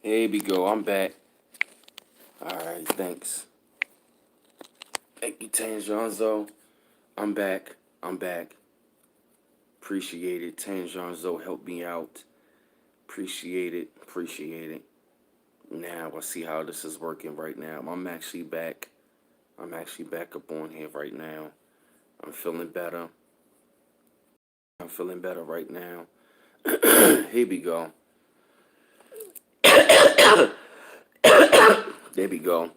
Here we go. I'm back. All right. Thanks. Thank you, Tanjonzo. I'm back. I'm back. Appreciate it. Tanjonzo helped me out. Appreciate it. Appreciate it. Now I see how this is working right now. I'm actually back. I'm actually back up on here right now. I'm feeling better. I'm feeling better right now. Here we go. There we go.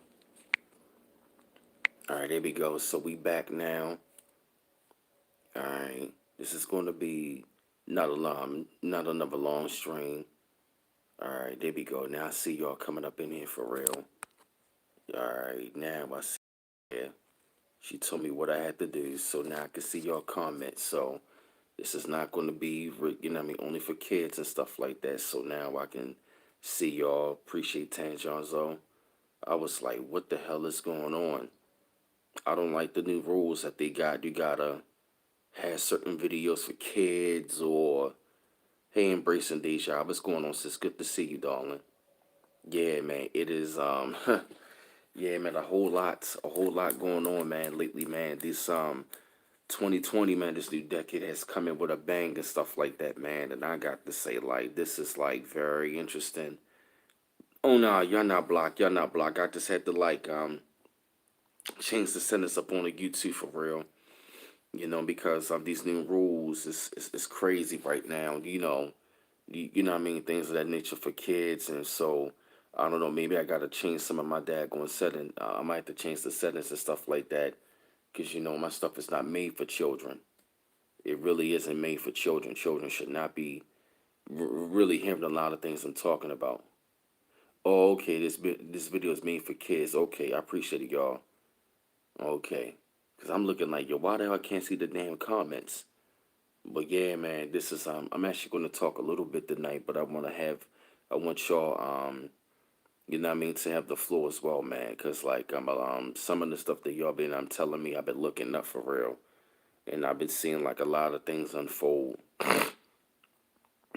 All right, there we go. So we back now. All right. This is going to be not another long stream. All right, there we go. Now I see y'all coming up in here for real. All right, now I see. Yeah, she told me what I had to do, so now I can see y'all comments. So this is not going to be, only for kids and stuff like that. So now I can see y'all. Appreciate Tanjonzo. I was like, what the hell is going on? I don't like the new rules that they got. You gotta have certain videos for kids or hey, embracing Deja. What's going on, sis? Good to see you, darling. Yeah, man. It is yeah, man, a whole lot going on, man, lately, man. This 2020, man, this new decade has come in with a bang and stuff like that, man. And I got to say, like, this is like very interesting. Oh no, y'all not blocked. Y'all not blocked. I just had to like change the sentence up on the YouTube for real. Because these new rules is crazy right now. You know what I mean, things of that nature for kids, and so I don't know. Maybe I gotta change some of my daggone setting. I might have to change the settings and stuff like that, because my stuff is not made for children. It really isn't made for children. Children should not be really hearing a lot of things I'm talking about. Oh, okay. This video is made for kids. Okay, I appreciate it, y'all. Okay, because I'm looking like, yo, why the hell I can't see the damn comments? But yeah, man, this is I'm actually going to talk a little bit tonight, but I want y'all to have the floor as well, man, because like some of the stuff that y'all been telling me, I've been looking up for real, and I've been seeing like a lot of things unfold.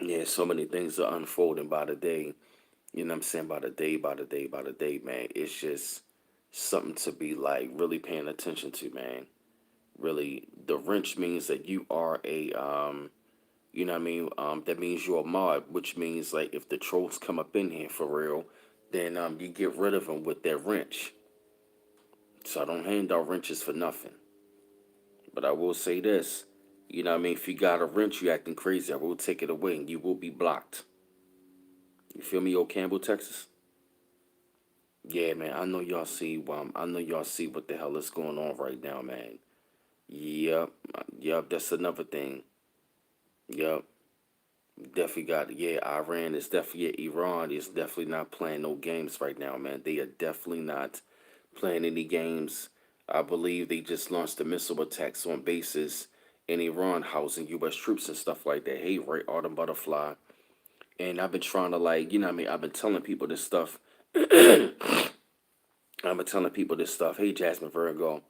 Yeah, so many things are unfolding by the day. You know what I'm saying? By the day, by the day, by the day, man. It's just something to be like really paying attention to, man. Really, the wrench means that you are a you know what I mean? That means you're a mod, which means like if the trolls come up in here for real, then you get rid of them with that wrench. So I don't hand out wrenches for nothing. But I will say this, you know what I mean? If you got a wrench, you acting crazy, I will take it away and you will be blocked. You feel me, old Campbell, Texas? Yeah, man. I know y'all see what the hell is going on right now, man. Yep, yep. That's another thing. Yep. Definitely got it. Yeah, Iran is definitely Iran is definitely not playing no games right now, man. They are definitely not playing any games. I believe they just launched a missile attacks on bases in Iran housing US troops and stuff like that. Hey, right, Autumn Butterfly. And I've been trying to like, I've been telling people this stuff. I've been telling people this stuff. Hey, Jasmine Virgo.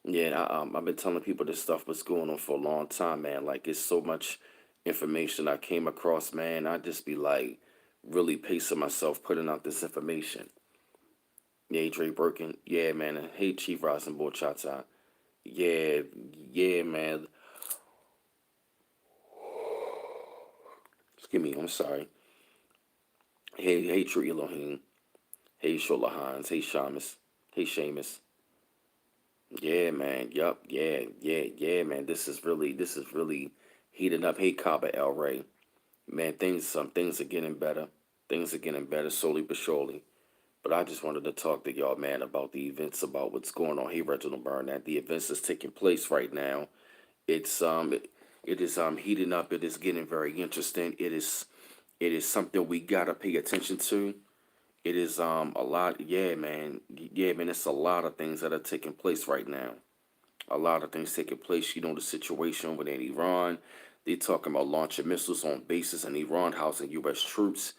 Yeah, I've been telling people this stuff was going on for a long time, man. Like, it's so much information I came across, man. I just be like, really pacing myself putting out this information. Yeah, Dre Birkin. Yeah, man. And hey, Chief Rosenborg Chata. Yeah, yeah, man. Excuse me, I'm sorry. Hey, True Elohim. Hey, Shola Hans. Hey, Shamus. Hey, Seamus. Yeah, man. Yup. Yeah, yeah, yeah, man. This is really heating up. Hey, Kaba El Rey. Man, some things are getting better. Things are getting better slowly but surely. But I just wanted to talk to y'all, man, about the events, about what's going on. Hey, Reginald Burnett, the events that's taking place right now. It's it is heating up. It is getting very interesting. It is something we gotta pay attention to. It is a lot. Yeah, man. Yeah, man. It's a lot of things that are taking place right now. A lot of things taking place. The situation within Iran. They talking about launching missiles on bases in Iran, housing U.S. troops.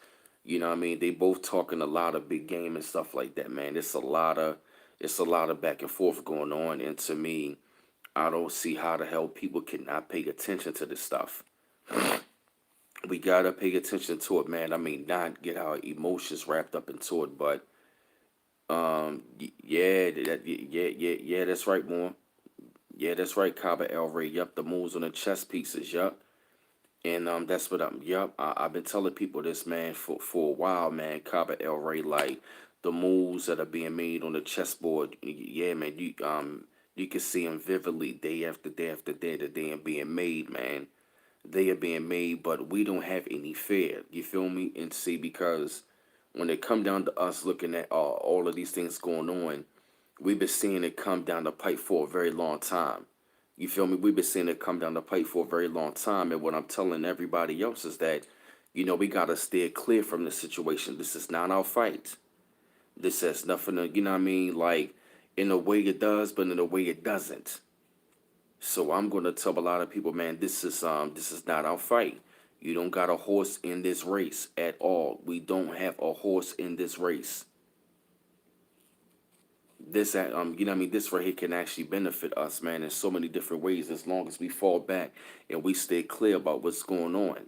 You know what I mean? They both talking a lot of big game and stuff like that, man. It's a lot of back and forth going on. And to me, I don't see how the hell people cannot pay attention to this stuff. We gotta pay attention to it, man. I mean, not get our emotions wrapped up into it, but yeah, that's right, more. Yeah, that's right, Cabo El Rey. Yup, the moves on the chess pieces. Yup. And that's what I'm. Yup, I've been telling people this, man, for a while, man. Cabo El Rey, like the moves that are being made on the chessboard. Yeah, man, you can see them vividly day after day after day that they are being made, man. They are being made, but we don't have any fear. You feel me? And see, because when it come down to us looking at all of these things going on, we've been seeing it come down the pipe for a very long time. You feel me? We've been seeing it come down the pipe for a very long time. And what I'm telling everybody else is that, we got to steer clear from this situation. This is not our fight. This has nothing to, you know what I mean? Like, in a way it does, but in a way it doesn't. So I'm going to tell a lot of people, man, this is not our fight. You don't got a horse in this race at all. We don't have a horse in this race. This you know what I mean, this right here can actually benefit us, man, in so many different ways, as long as we fall back and we stay clear about what's going on.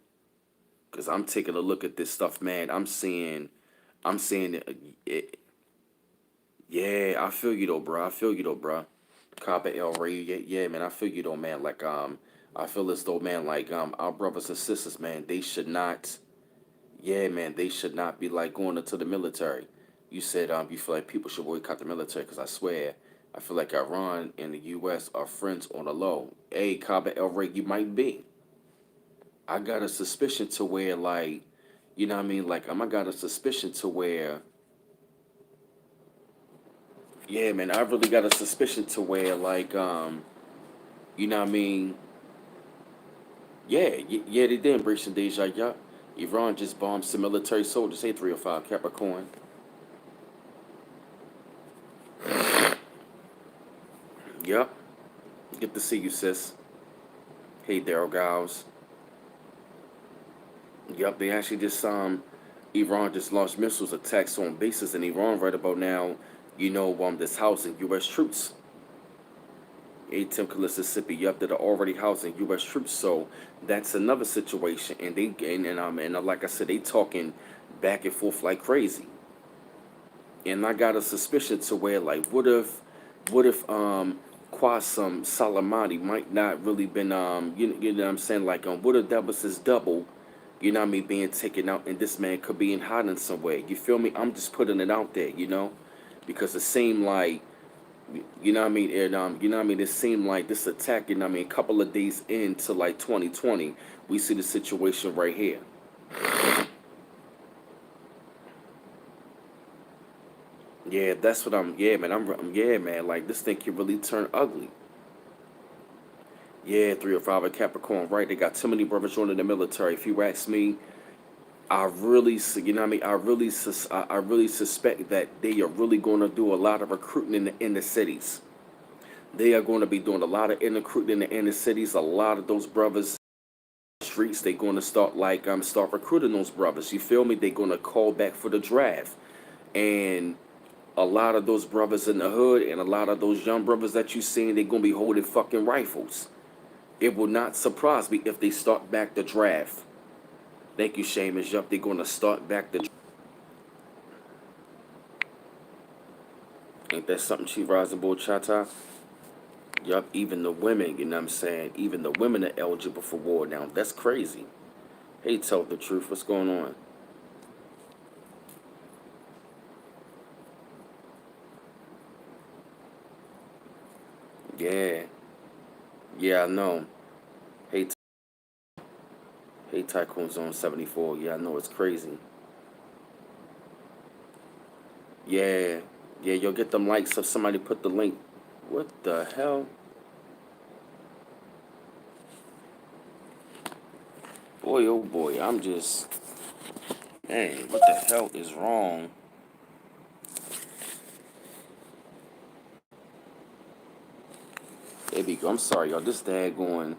Because I'm taking a look at this stuff, man. I'm seeing it. Yeah, I feel you though, bro. I feel you though, bro. Copper El Rey, yeah, man. I feel you though, man. Like I feel as though, man, like our brothers and sisters, man, they should not. Yeah, man, they should not be like going into the military. You said you feel like people should boycott the military, because I swear, I feel like Iran and the U.S. are friends on the low. Hey, Cabo El Rey, you might be. I got a suspicion to where, like, you know what I mean? Like, I got a suspicion to where, yeah, man, I really got a suspicion to where, like, you know what I mean? Yeah, yeah, they did embrace some deja. Yup. Iran just bombed some military soldiers. Hey, 305 Capricorn. Yup. Good to see you, sis. Hey, Daryl Giles. Yup, they actually just Iran just launched missiles attacks on bases in Iran right about now. This housing U.S. troops. A Timka, Mississippi. Yup, that are already housing U.S. troops. So that's another situation, and like I said, they talking back and forth like crazy. And I got a suspicion to where, like, what if Qasem Soleimani might not really been you know what I'm saying, like, what if that was his double, what I mean, being taken out, and this man could be in hiding somewhere. You feel me? I'm just putting it out there, because it seemed like, what I mean, and what I mean, it seemed like this attack, I mean, a couple of days into like 2020, we see the situation right here. Yeah, that's what yeah, man, yeah, man, like, this thing can really turn ugly. Yeah, 305 at Capricorn, right? They got too many brothers joining the military. If you ask me, I really, you know what I mean? I really suspect that they are really going to do a lot of recruiting in the cities. They are going to be doing a lot of recruiting in the inner cities. A lot of those brothers streets, they're going to start like start recruiting those brothers. You feel me? They're going to call back for the draft, and a lot of those brothers in the hood and a lot of those young brothers that you seen, they're going to be holding fucking rifles. It will not surprise me if they start back the draft. Thank you, Seamus. Yup, they're going to start back the. Ain't that something, Chief Rising Bull Chata? Yup, even the women, you know what I'm saying? Even the women are eligible for war now. That's crazy. Hey, tell the truth. What's going on? Yeah. Yeah, I know. Hey, hey, Tycoon Zone 74. Yeah, I know, it's crazy. Yeah. Yeah, you'll get them likes if somebody put the link. What the hell? Boy, oh boy, I'm just. Man, what the hell is wrong? There we go. I'm sorry, y'all. This dad going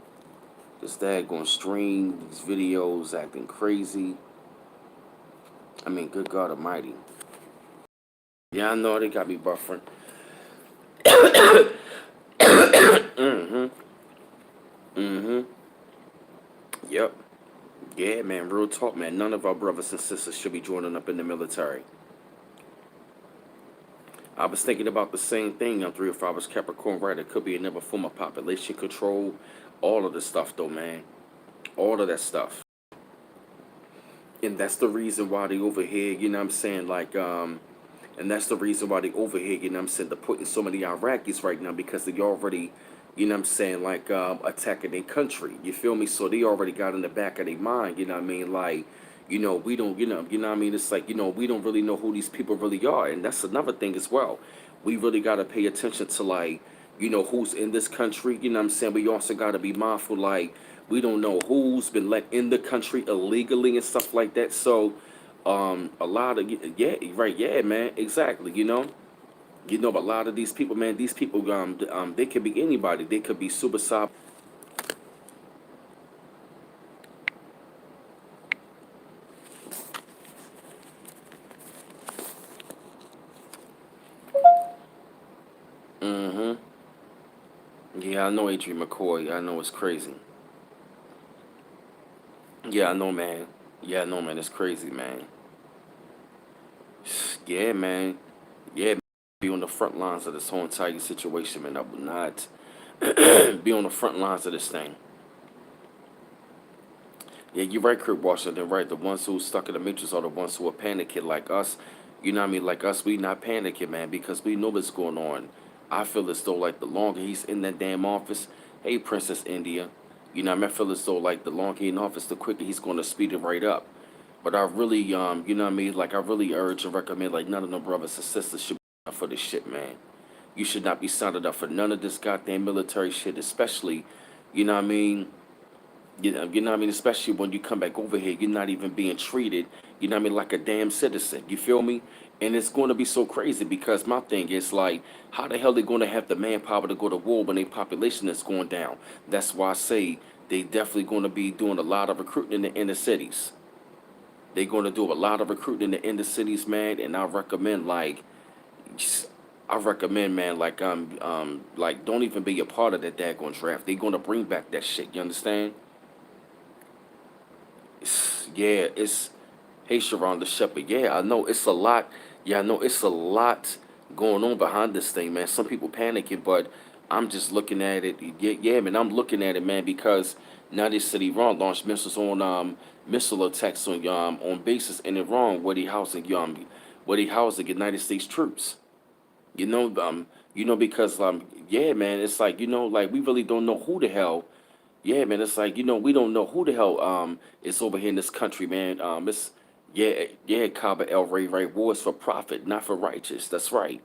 stream these videos acting crazy. I mean, good God Almighty. Yeah, I know they got me buffering. Mm-hmm. Mm-hmm. Yep. Yeah, man, real talk, man. None of our brothers and sisters should be joining up in the military. I was thinking about the same thing. I'm 3 or 5 hours Capricorn, right? It could be another form of population control. All of the stuff, though, man. All of that stuff. And that's the reason why they over here, you know what I'm saying? And that's the reason why they over here, you know what I'm saying? They're putting so many Iraqis right now because they already, you know what I'm saying, attacking their country. You feel me? So they already got in the back of their mind, you know what I mean? Like, we don't, you know what I mean? It's like, we don't really know who these people really are. And that's another thing as well. We really got to pay attention to, like, who's in this country. You know what I'm saying? We also got to be mindful, like, we don't know who's been let in the country illegally and stuff like that. So, a lot of, yeah, right, yeah, man, exactly. But a lot of these people, man, these people, they could be anybody. They could be suicide. Mm-hmm. Yeah, I know Adrian McCoy. I know it's crazy. Yeah, I know, man. Yeah, I know, man. It's crazy, man. Yeah, man. Yeah, be on the front lines of this whole entire situation, man. I would not be on the front lines of this thing. Yeah, you're right, Kurt Washington, right. The ones who stuck in the matrix are the ones who are panicking like us. You know what I mean? Like us, we not panicking, man, because we know what's going on. I feel as though like the longer he's in that damn office, hey Princess India, you know what I mean? I feel as though like the longer he's in office, the quicker he's gonna speed it right up. But I really, you know what I mean? Like I really urge and recommend like none of the brothers and sisters should be up for this shit, man. You should not be signed up for none of this goddamn military shit, especially, you know what I mean? You know what I mean? Especially when you come back over here, you're not even being treated, you know what I mean, like a damn citizen. You feel me? And it's going to be so crazy because my thing is like, how the hell they going to have the manpower to go to war when their population is going down? That's why I say they definitely going to be doing a lot of recruiting in the inner cities. They're going to do a lot of recruiting in the inner cities, man. And I recommend man, like don't even be a part of that daggone draft. They're going to bring back that shit. You understand? Yeah, it's hey Sharonda Shepherd. Yeah, I know it's a lot. Yeah, I know it's a lot going on behind this thing, man. Some people panicking, but I'm just looking at it. Yeah, yeah, man, I'm looking at it, man, because now they said Iran launched missiles on missile attacks on bases in Iran where they housing United States troops. You know, because yeah, man, it's like like we really don't know who the hell. Yeah, man, it's like we don't know who the hell is over here in this country, man. It's yeah, Kaba El Rey, right? Wars for profit, not for righteous. That's right.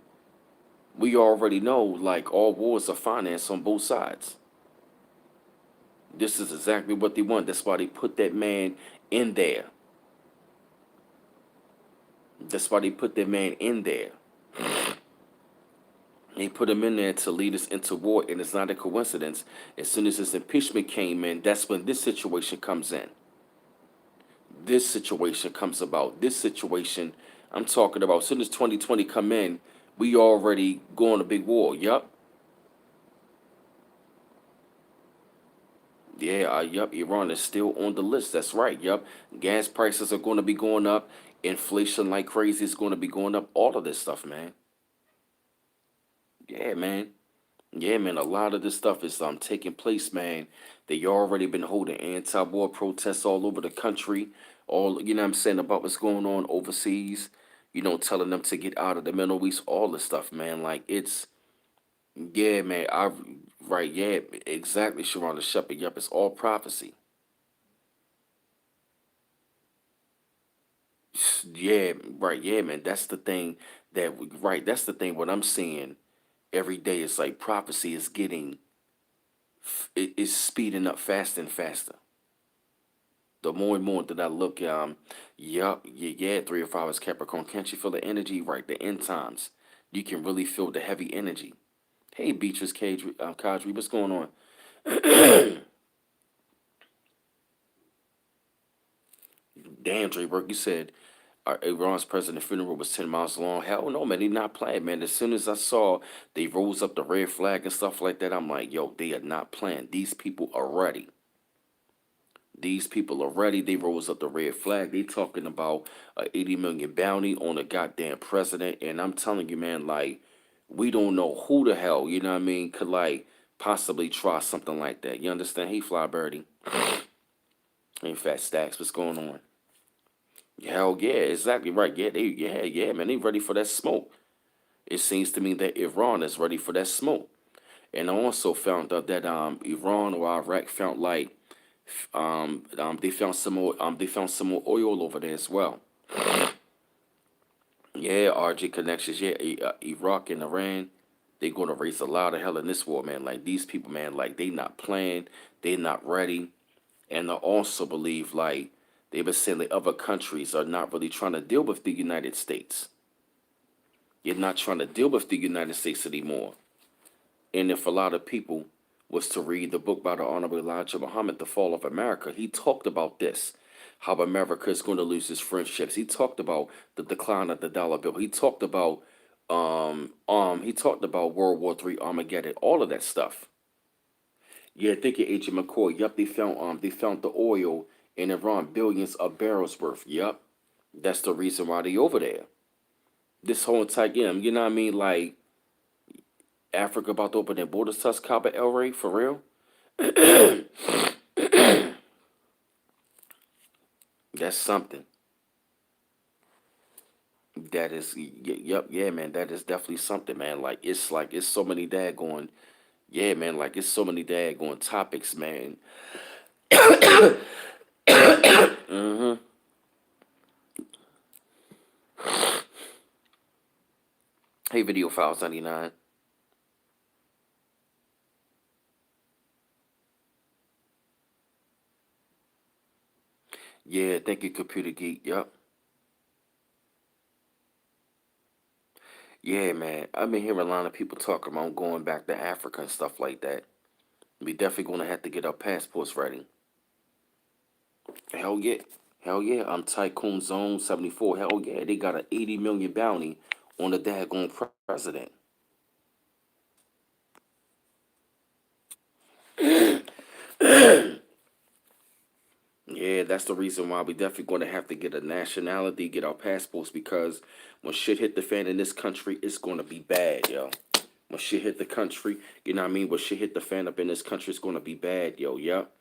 We already know, like all wars are financed on both sides. This is exactly what they want. That's why they put that man in there. That's why they put that man in there. They put him in there to lead us into war, and it's not a coincidence. As soon as this impeachment came in, that's when this situation comes in. This situation comes about. This situation I'm talking about. As soon as 2020 come in, we already going to big war. Yup. Yeah, yup. Iran is still on the list. That's right. Yup. Gas prices are going to be going up. Inflation like crazy is going to be going up. All of this stuff, man. Yeah, man. Yeah, man, a lot of this stuff is taking place, man. They already been holding anti-war protests all over the country. All you know what I'm saying about what's going on overseas. Telling them to get out of the Middle East, all this stuff, man. Like it's yeah, man. I right, yeah, exactly, Sharonda Shepherd. Yup, it's all prophecy. Yeah, right, yeah, man. That's the thing right, that's the thing what I'm seeing every day. It's like prophecy is getting it is speeding up faster and faster. The more and more that I look, yup, yeah, 3 or 5 is Capricorn. Can't you feel the energy? Right, the end times. You can really feel the heavy energy. Hey, Beatrice Kadri, what's going on? Damn, Dre Burke, you said Iran's president funeral was 10 miles long. Hell no, man, they not playing, man. As soon as I saw they rose up the red flag and stuff like that, I'm like, yo, they are not playing. These people are ready. these people are ready. They rose up the red flag. They talking about a 80 million bounty on a goddamn president. And I'm telling you, man, like, we don't know who the hell, you know what I mean, could like possibly try something like that. You understand? Hey, Fly Birdie. Hey, Fat Stacks, what's going on? Hell yeah, exactly right. Yeah, man, they ready for that smoke. It seems to me that Iran is ready for that smoke. And I also found out that Iran or Iraq found like they found some more oil over there as well. Yeah, RG connections. Yeah, Iraq and Iran, they gonna raise a lot of hell in this war, man. Like these people, man, like they not playing, they not ready, and I also believe like they've been saying that other countries are not really trying to deal with the United States. You're not trying to deal with the United States anymore. And if a lot of people was to read the book by the Honorable Elijah Muhammad, The Fall of America, he talked about this, how America is going to lose its friendships. He talked about the decline of the dollar bill. He talked about World War III, Armageddon, all of that stuff. Yeah, thank you, Agent McCoy. Yup, they found the oil in Iran, billions of barrels worth. Yup, that's the reason why they over there. This whole entire game, you know what I mean? Like Africa about to open their borders to us, Cabo El Rey, for real. That's something. That is, yep, yeah, man. That is definitely something, man. Like it's so many daggone, yeah, man. Like it's so many daggone topics, man. Hmm. Hey, Video Files 99. Yeah, thank you, Computer Geek. Yep. Yeah, man. I've been hearing a lot of people talking about going back to Africa and stuff like that. We definitely gonna have to get our passports ready. Hell yeah. Hell yeah. I'm Tycoon Zone 74. Hell yeah. They got an 80 million bounty on the daggone president. Yeah, that's the reason why we definitely going to have to get a nationality, get our passports, because when shit hit the fan in this country, it's going to be bad, yo. When shit hit the country, you know what I mean? When shit hit the fan up in this country, it's going to be bad, yo. Yep.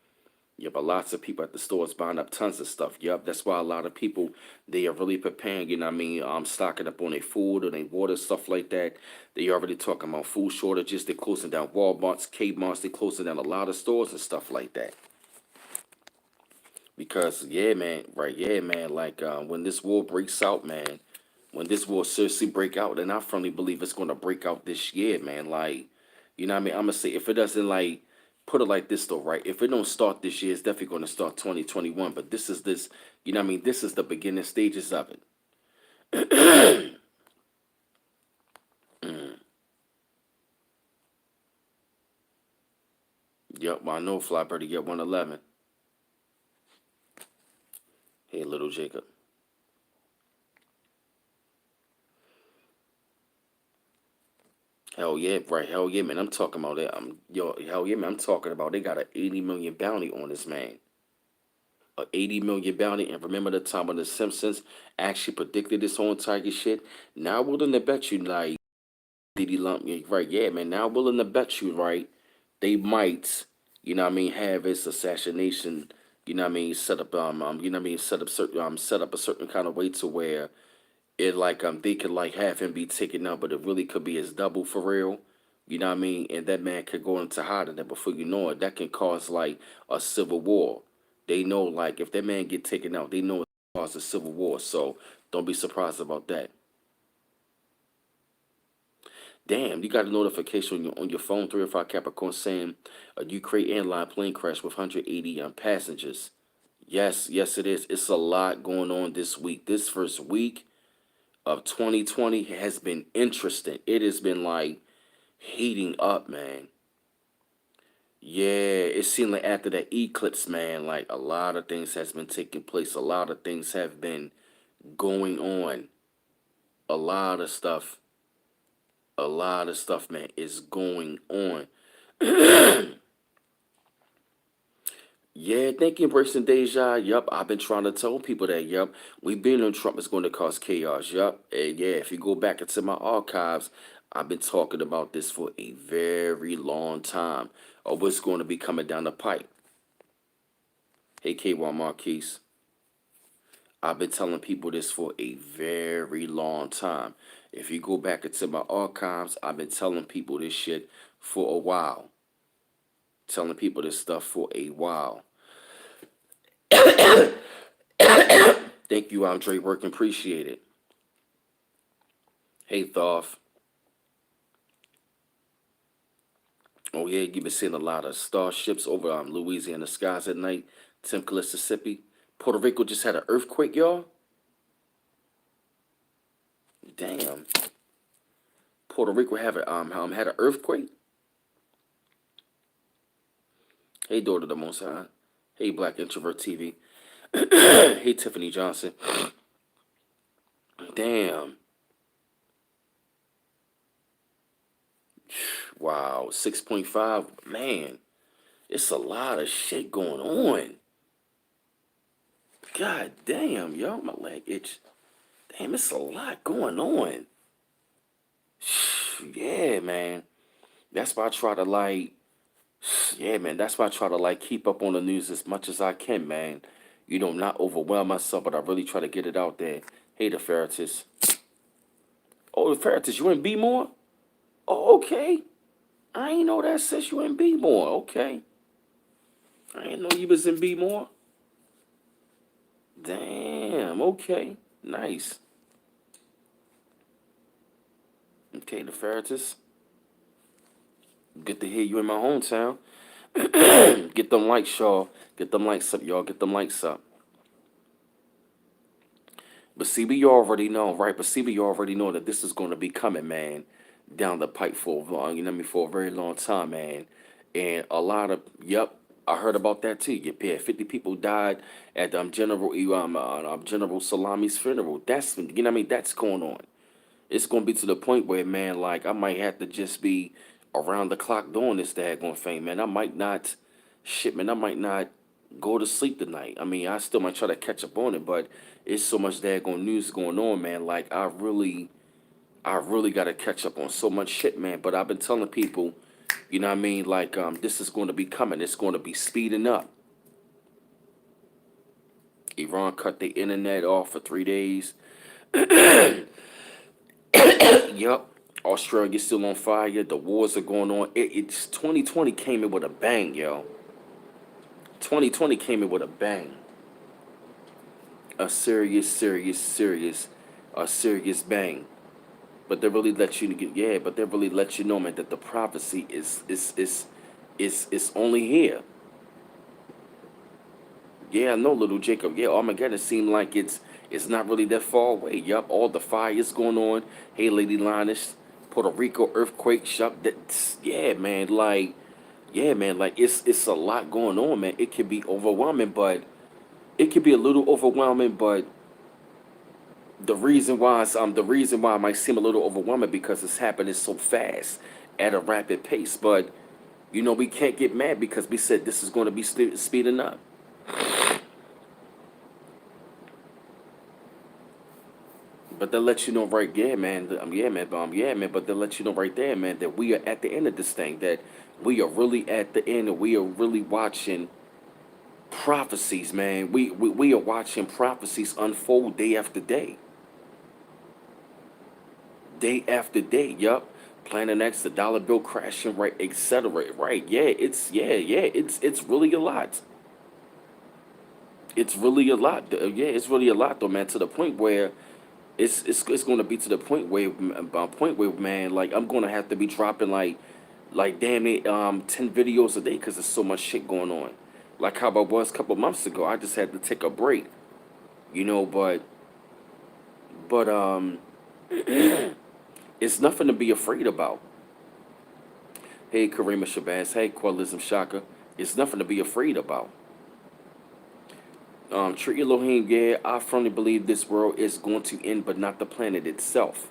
Yeah, but lots of people at the stores buying up tons of stuff. Yep, that's why a lot of people they are really preparing. You know what I mean? Stocking up on their food or their water, stuff like that. They already talking about food shortages. They're closing down Walmart's, Kmart's. They're closing down a lot of stores and stuff like that. Because yeah, man, right, yeah, man. Like when this war breaks out, man, when this war seriously break out, and I firmly believe it's gonna break out this year, man. Like, you know what I mean? I'm gonna say if it doesn't like put it like this though, right? If it don't start this year, it's definitely gonna start 2021. But this, you know what I mean? This is the beginning stages of it. Yep, well, I know Fly Birdie get 111. Hey, little Jacob. Hell yeah, right? Hell yeah, man. I'm talking about that. Hell yeah, man. I'm talking about they got an 80 million bounty on this man. A 80 million bounty. And remember the time when the Simpsons actually predicted this whole entire shit? Now I'm willing to bet you, like, Diddy Lump, yeah, right? Yeah, man. Now I'm willing to bet you, right? They might, you know what I mean, have his assassination, you know what I mean, set up, you know what I mean, set up a certain kind of way to where it like they could like have him be taken out, but it really could be his double for real. You know what I mean? And that man could go into hiding, and before you know it, that can cause like a civil war. They know like if that man get taken out, they know it cause a civil war. So don't be surprised about that. Damn, you got a notification on your phone, 305 Capricorn, saying a Ukraine airline plane crash with 180 passengers. Yes, yes, it is. It's a lot going on this week. This first week of 2020 has been interesting. It has been like heating up, man. Yeah, it seemed like after that eclipse, man, like a lot of things has been taking place. A lot of things have been going on. A lot of stuff, man, is going on. Yeah, thank you, Embracing Deja. Yup, I've been trying to tell people that. Yup, we've been on Trump is going to cause chaos. Yup, and yeah, if you go back into my archives, I've been talking about this for a very long time of what's going to be coming down the pipe. Hey, K1 Marquise, I've been telling people this for a very long time. If you go back into my archives, I've been telling people this shit for a while. Telling people this stuff for a while. Thank you, Andre Working. Appreciate it. Hey, Thoth. Oh, yeah, you've been seeing a lot of starships over Louisiana skies at night. Temple, Mississippi. Puerto Rico just had an earthquake, y'all. Damn. Puerto Rico had an earthquake. Hey, daughter of the Most High. Hey, Black Introvert TV. Hey, Tiffany Johnson. Damn. Wow. 6.5. Man, it's a lot of shit going on. God damn, yo. My leg itch. Damn, it's a lot going on. Yeah, man. That's why I try to yeah, man. That's why I try to keep up on the news as much as I can, man. You know, not overwhelm myself, but I really try to get it out there. Hey, the Ferretis. Oh, the Ferretis, you in B more? Oh, okay. I ain't know that sis you in B more. Okay. I ain't know you was in B more. Damn. Okay. Nice. Okay, the Ferretis. Good to hear you in my hometown. Get them likes, y'all. Get them likes up, y'all. Get them likes up. But see, we already know, right? But see, we already know that this is going to be coming, man, down the pipe for a long, you know what I mean, for a very long time, man. And a lot of, yep, I heard about that too. Yeah, 50 people died at General Salami's funeral. That's, you know what I mean, that's going on. It's going to be to the point where, man, like I might have to just be around the clock doing this daggone thing, man. I might not, shit, man, I might not go to sleep tonight. I mean, I still might try to catch up on it, but it's so much daggone news going on, man. Like I really got to catch up on so much shit, man. But I've been telling people, you know what I mean, like this is going to be coming. It's going to be speeding up. Iran cut the internet off for 3 days. Yup. Australia still on fire. The wars are going on. It's 2020 came in with a bang, yo. 2020 came in with a bang. A serious bang. But they really let you get, yeah. But they really let you know, man, that the prophecy is only here. Yeah, I know, little Jacob. Yeah, Armageddon seemed like it's not really that far away. Yup, all the fires going on. Hey, Lady Linus, Puerto Rico earthquake. Yup, that. Yeah, man, like it's a lot going on, man. It could be overwhelming, but it could be a little overwhelming, but the reason why it might seem a little overwhelming because it's happening so fast at a rapid pace. But you know, we can't get mad because we said this is going to be speeding up. But they'll let you know right, yeah, man, yeah, man. But they'll let you know right there, man, that we are at the end of this thing. That we are really at the end, and we are really watching prophecies, man. We are watching prophecies unfold day after day, day after day. Yup, Planet X, the dollar bill crashing, right, etc. Right? It's really a lot. It's really a lot. Yeah, it's really a lot, though, man. To the point where it's going to be to the point where, man, like I'm going to have to be dropping like damn it 10 videos a day because there's so much shit going on. Like how I was a couple months ago, I just had to take a break, you know. But it's nothing to be afraid about. Hey, Karima Shabazz. Hey, Quellism Shaka. It's nothing to be afraid about. Tree Elohim, yeah, I firmly believe this world is going to end, but not the planet itself.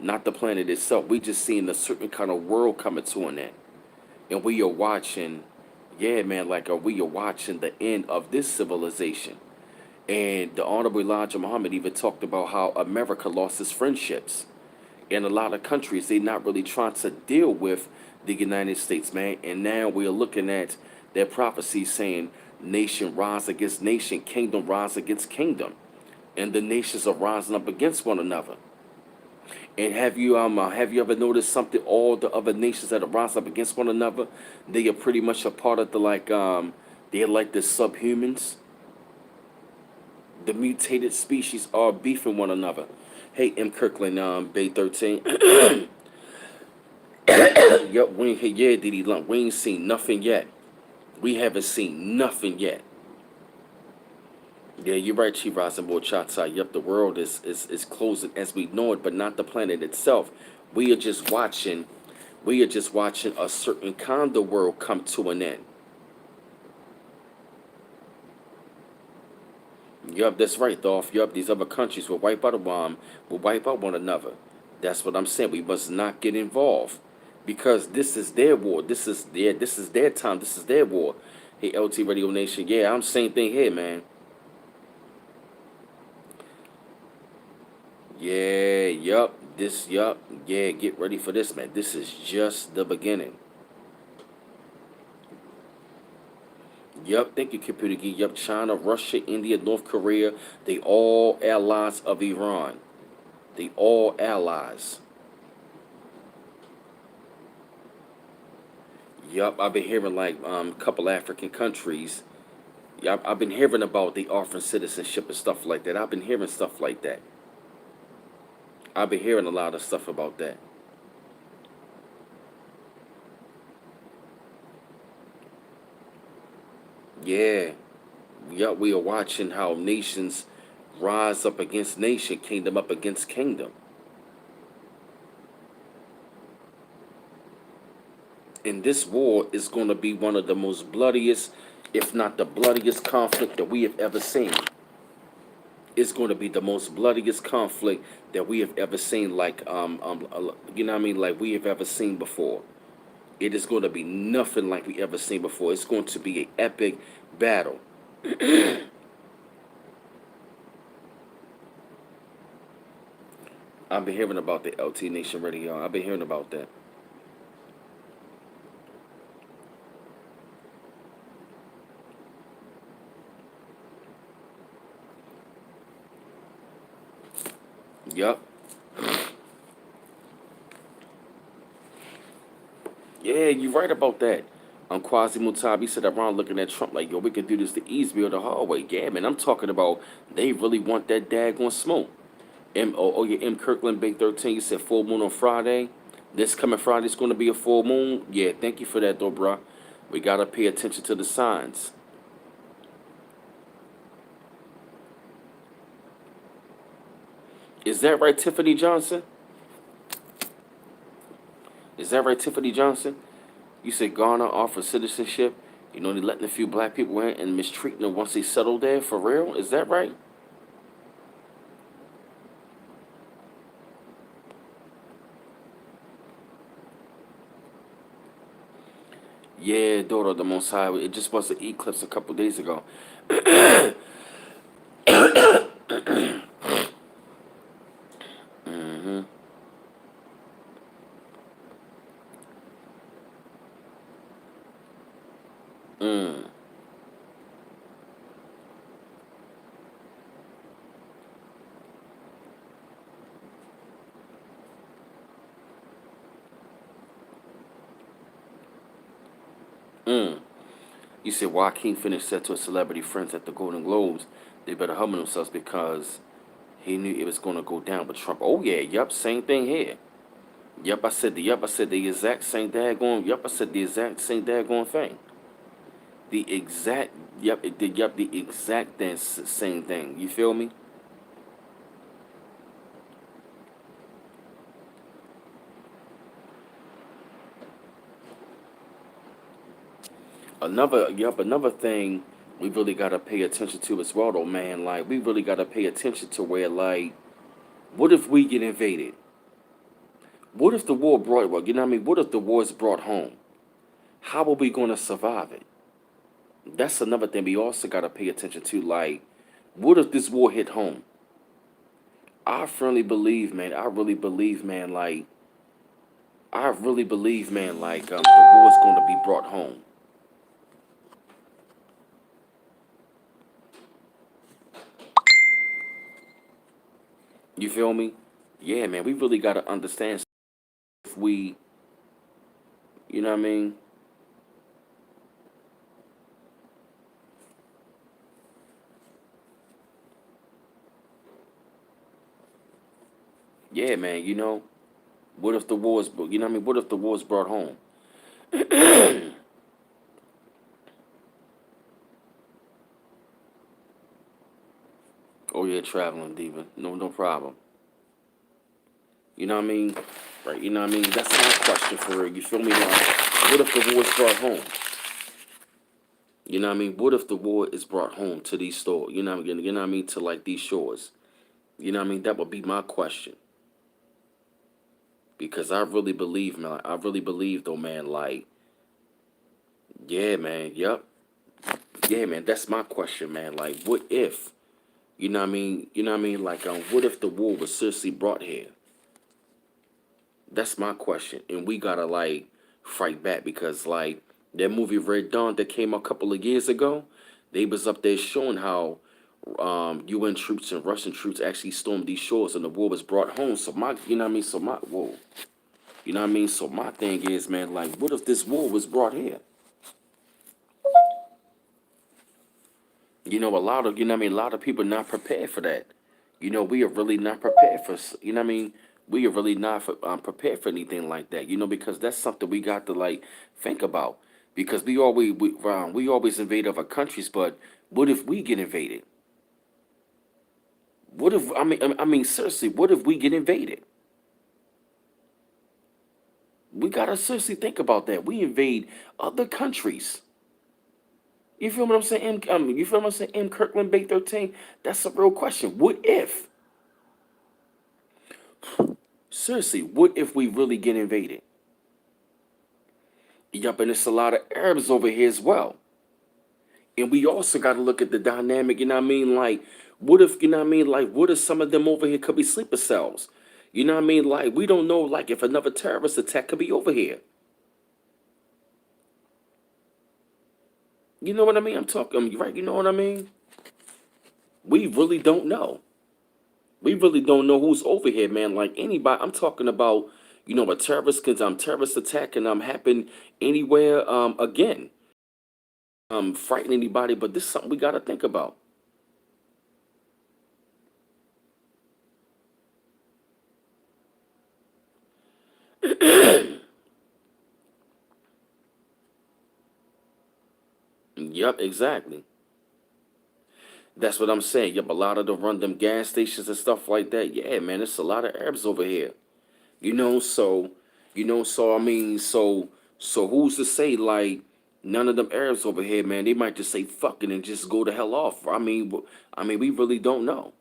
Not the planet itself. We just seeing a certain kind of world coming to an end, and we are watching Yeah, man, like we are watching the end of this civilization. And the Honorable Elijah Muhammad even talked about how America lost its friendships. In a lot of countries, they're not really trying to deal with the United States, man. And now we are looking at their prophecy saying, nation rise against nation, kingdom rise against kingdom. And the nations are rising up against one another. And have you ever noticed something? All the other nations that are rising up against one another, they are pretty much a part of the they're like the subhumans. The mutated species are beefing one another. Hey, M. Kirkland, Bay 13. Yep, we ain't here yet, Diddy Lump. We ain't seen nothing yet. We haven't seen nothing yet. Yeah, you're right, Chief Rosenborg Chatsai. Yep, the world is closing as we know it, but not the planet itself. We are just watching we are just watching a certain kind of world come to an end. Yup, that's right, Dolph. Yup, these other countries will wipe out one another. That's what I'm saying. We must not get involved because this is their war. This is their time. This is their war. Hey, LT Radio Nation. Yeah, I'm same thing here, man. Yeah, yup. Yup. Yeah, get ready for this, man. This is just the beginning. Yup, thank you, Computer Geek. Yup, China, Russia, India, North Korea, they all allies of Iran. They all allies. Yup, I've been hearing like a couple African countries. Yeah, I've been hearing about the offering citizenship and stuff like that. I've been hearing stuff like that. I've been hearing a lot of stuff about that. Yeah, yup, we are watching how nations rise up against nation, kingdom up against kingdom. And this war is going to be one of the most bloodiest, if not the bloodiest conflict that we have ever seen. It's going to be the most bloodiest conflict that we have ever seen, you know what I mean, like we have ever seen before. It is going to be nothing like we ever seen before. It's going to be an epic battle. I've been hearing about the LT Nation Radio. I've been hearing about that. Yup. Yeah, you're right about that. Quasi Mutabi said around looking at Trump like, yo, we could do this the easy or the hard way. Yeah, man, I'm talking about they really want that daggone smoke. Yeah, M. Kirkland Big 13, you said full moon on Friday. This coming Friday's going to be a full moon. Yeah, thank you for that, though, bruh. We got to pay attention to the signs. Is that right, Tiffany Johnson? Is that right, Tiffany Johnson? You said Ghana offer citizenship. You know, they letting a few black people in and mistreating them once they settle there. For real? Is that right? Yeah, daughter of the Most High. It just was an eclipse a couple days ago. Mm-hmm. Mm. Mm. You said Joaquin Phoenix said to his celebrity friends at the Golden Globes, they better humble themselves because he knew it was going to go down with Trump. Oh yeah, yup, same thing here. Yup, I said the exact same daggone. Yup, I said the exact same daggone thing. The exact, the exact same thing. You feel me? Another thing we really gotta pay attention to as well, though, man. Like we really gotta pay attention to where, like, what if we get invaded? What if the war brought, well, you know what I mean? What if the war is brought home? How are we gonna survive it? That's another thing we also got to pay attention to. Like, what if this war hit home? I firmly believe, man. I really believe, man. Like, I really believe, man. Like, the war is going to be brought home. You feel me? Yeah, man. We really got to understand if we, you know what I mean? Yeah, man. What if the war is, you know what I mean? What if the war is brought home? Oh yeah, traveling diva. No, no problem. You know what I mean? Right. You know what I mean? That's my question for real. You feel me? Like, what if the war is brought home? You know what I mean? What if the war is brought home to these stores? You know what I mean? You know what I mean? To like these shores. You know what I mean? That would be my question. Because I really believe, man. I really believe, though, man. Like, yeah, man. Yep. Yeah, man. That's my question, man. Like, what if? You know what I mean? You know what I mean? Like, what if the war was seriously brought here? That's my question, and we gotta like fight back because like that movie Red Dawn that came out a couple of years ago, they was up there showing how UN troops and Russian troops actually stormed these shores and the war was brought home. So my, you know what I mean? So my, whoa, you know what I mean? So my thing is, man, like, what if this war was brought here? A lot of, you know what I mean? A lot of people not prepared for that. We are really not prepared for, you know what I mean? We are really not prepared for anything like that, because that's something we got to like think about. Because we always invade other countries, but what if we get invaded? What if I mean seriously, what if we get invaded? We gotta seriously think about that. We invade other countries. You feel what I'm saying? You feel what I'm saying? M. Kirkland Bay 13. That's a real question. What if? Seriously, what if we really get invaded? Yup, and it's a lot of Arabs over here as well. And we also got to look at the dynamic, you know what I mean? Like, what if, you know what I mean? Like, what if some of them over here could be sleeper cells? You know what I mean? Like, we don't know, like, if another terrorist attack could be over here. You know what I mean? I'm talking, right? You know what I mean? We really don't know. We really don't know who's over here, man. Like, anybody, I'm talking about, a terrorist, because terrorist attack and happen anywhere again. Frighten anybody, but this is something we got to think about. Yep, exactly. That's what I'm saying. Yep, a lot of them run them gas stations and stuff like that. Yeah, man, it's a lot of Arabs over here. So so I mean, so who's to say like none of them Arabs over here, man? They might just say fucking and just go the hell off. I mean, we really don't know.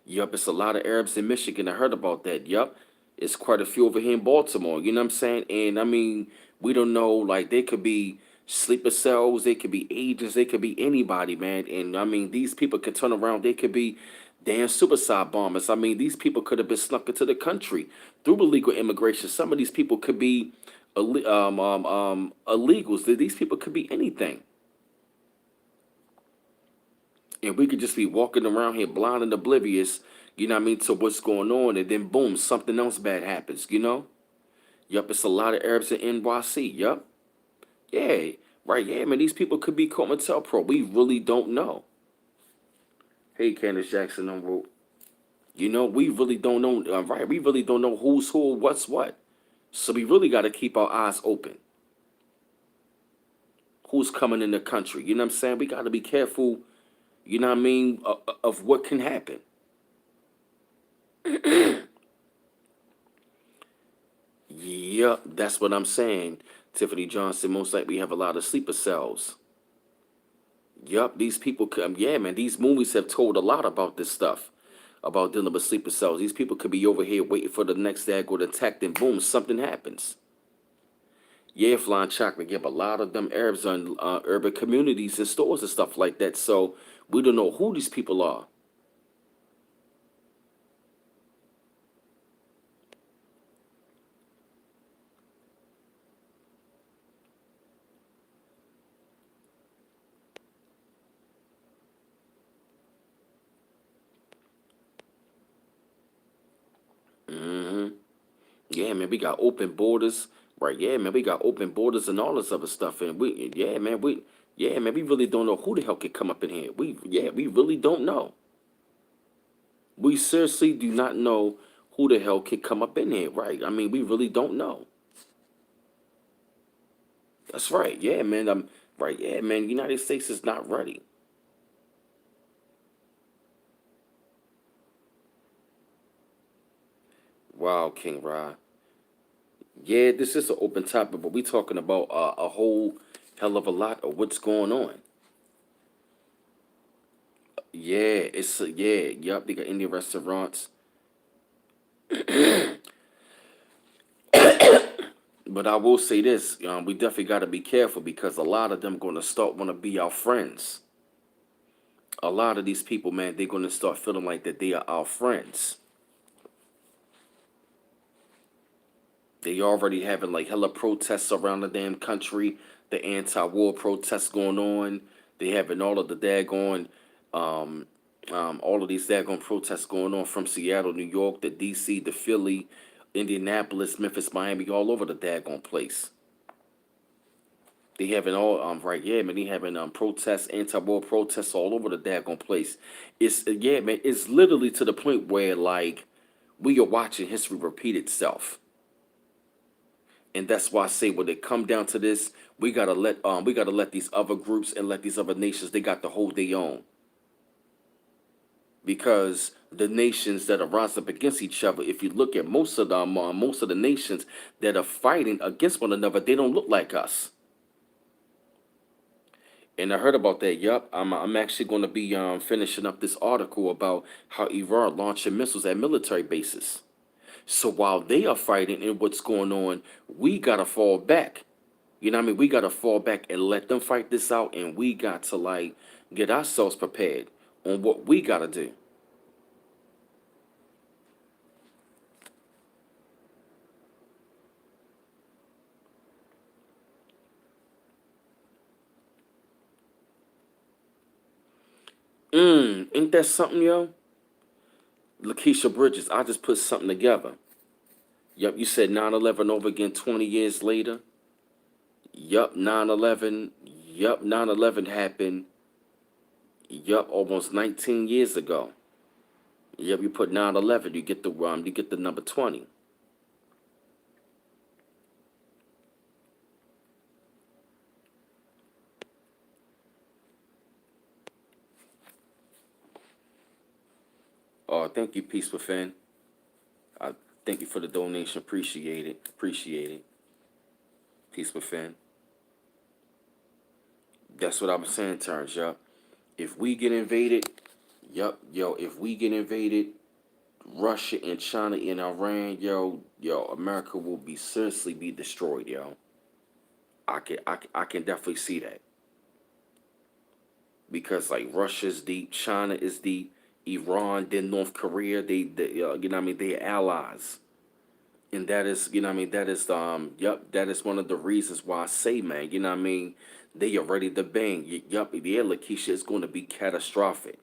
Yup, it's a lot of Arabs in Michigan. I heard about that. Yup, it's quite a few over here in Baltimore. You know what I'm saying? And I mean, we don't know. Like, they could be sleeper cells, they could be agents, they could be anybody, man. And I mean, these people could turn around. They could be damn suicide bombers. I mean, these people could have been snuck into the country through illegal immigration. Some of these people could be illegals. These people could be anything. And we could just be walking around here blind and oblivious, you know what I mean, to what's going on, and then boom, something else bad happens. Yup, it's a lot of Arabs in NYC. Yup. Yeah. Right, yeah, man. These people could be COINTELPRO. We really don't know. Hey, Candace Jackson on road. We really don't know. Right, we really don't know who's who or what's what. So we really got to keep our eyes open. Who's coming in the country? You know what I'm saying? We got to be careful. You know what I mean? Of what can happen. Yep, that's what I'm saying. Tiffany Johnson, most likely have a lot of sleeper cells. Yep, these people come. Yeah, man, these movies have told a lot about this stuff, about dealing with sleeper cells. These people could be over here waiting for the next day go to attack, then boom, something happens. Yeah, flying chocolate. Yeah, but a lot of them Arabs are in urban communities and stores and stuff like that. So we don't know who these people are. Hmm. Yeah, man, we got open borders, right? Yeah, man, we got open borders and all this other stuff, and yeah, man, we really don't know who the hell could come up in here. We really don't know. We seriously do not know who the hell could come up in here, right? I mean, we really don't know. That's right. Yeah, man. Right. Yeah, man. United States is not ready. Wow, King Ra. Yeah, this is an open topic, but we talking about a whole hell of a lot of what's going on. Yeah, yeah, yup. They got Indian restaurants, but I will say this: we definitely got to be careful because a lot of them going to start want to be our friends. A lot of these people, man, they're going to start feeling like that they are our friends. They already having like hella protests around the damn country, the anti-war protests going on. They having all of the daggone, um, all of these daggone protests going on from Seattle, New York, to DC, to Philly, Indianapolis, Memphis, Miami, all over the daggone place. They having all right, yeah, man. They having protests, anti-war protests all over the daggone place. It's yeah, man. It's literally to the point where like we are watching history repeat itself. And that's why I say when it come down to this, we gotta let these other groups and let these other nations they got to hold their own because the nations that are rising up against each other, if you look at most of the nations that are fighting against one another, they don't look like us. And I heard about that. Yup, I'm actually going to be finishing up this article about how Iran launching missiles at military bases. So while they are fighting and what's going on, we gotta fall back. You know what I mean? We got to fall back and let them fight this out, and we got to like get ourselves prepared on what we got to do. Ain't that something, yo? Lakeisha Bridges, I just put something together. Yup, you said 9/11 over again 20 years later. Yup, 9/11. Yup, 9/11 happened. Yup, almost 19 years ago. Yup, you put 9/11, you get the number 20. Oh, thank you, Peace Within. I thank you for the donation. Appreciate it. Appreciate it. Peace Within. That's what I'm saying, Terrence. Yup. If we get invaded, yup, yo, if we get invaded, Russia and China and Iran, yo, America will be seriously be destroyed, yo. I can definitely see that because like Russia's deep, China is deep, Iran, then North Korea, they you know what I mean, they allies, and that is you know what I mean, that is yup, that is one of the reasons why I say, man, you know what I mean, they are ready to bang. Yup, yeah, Lakeisha is going to be catastrophic.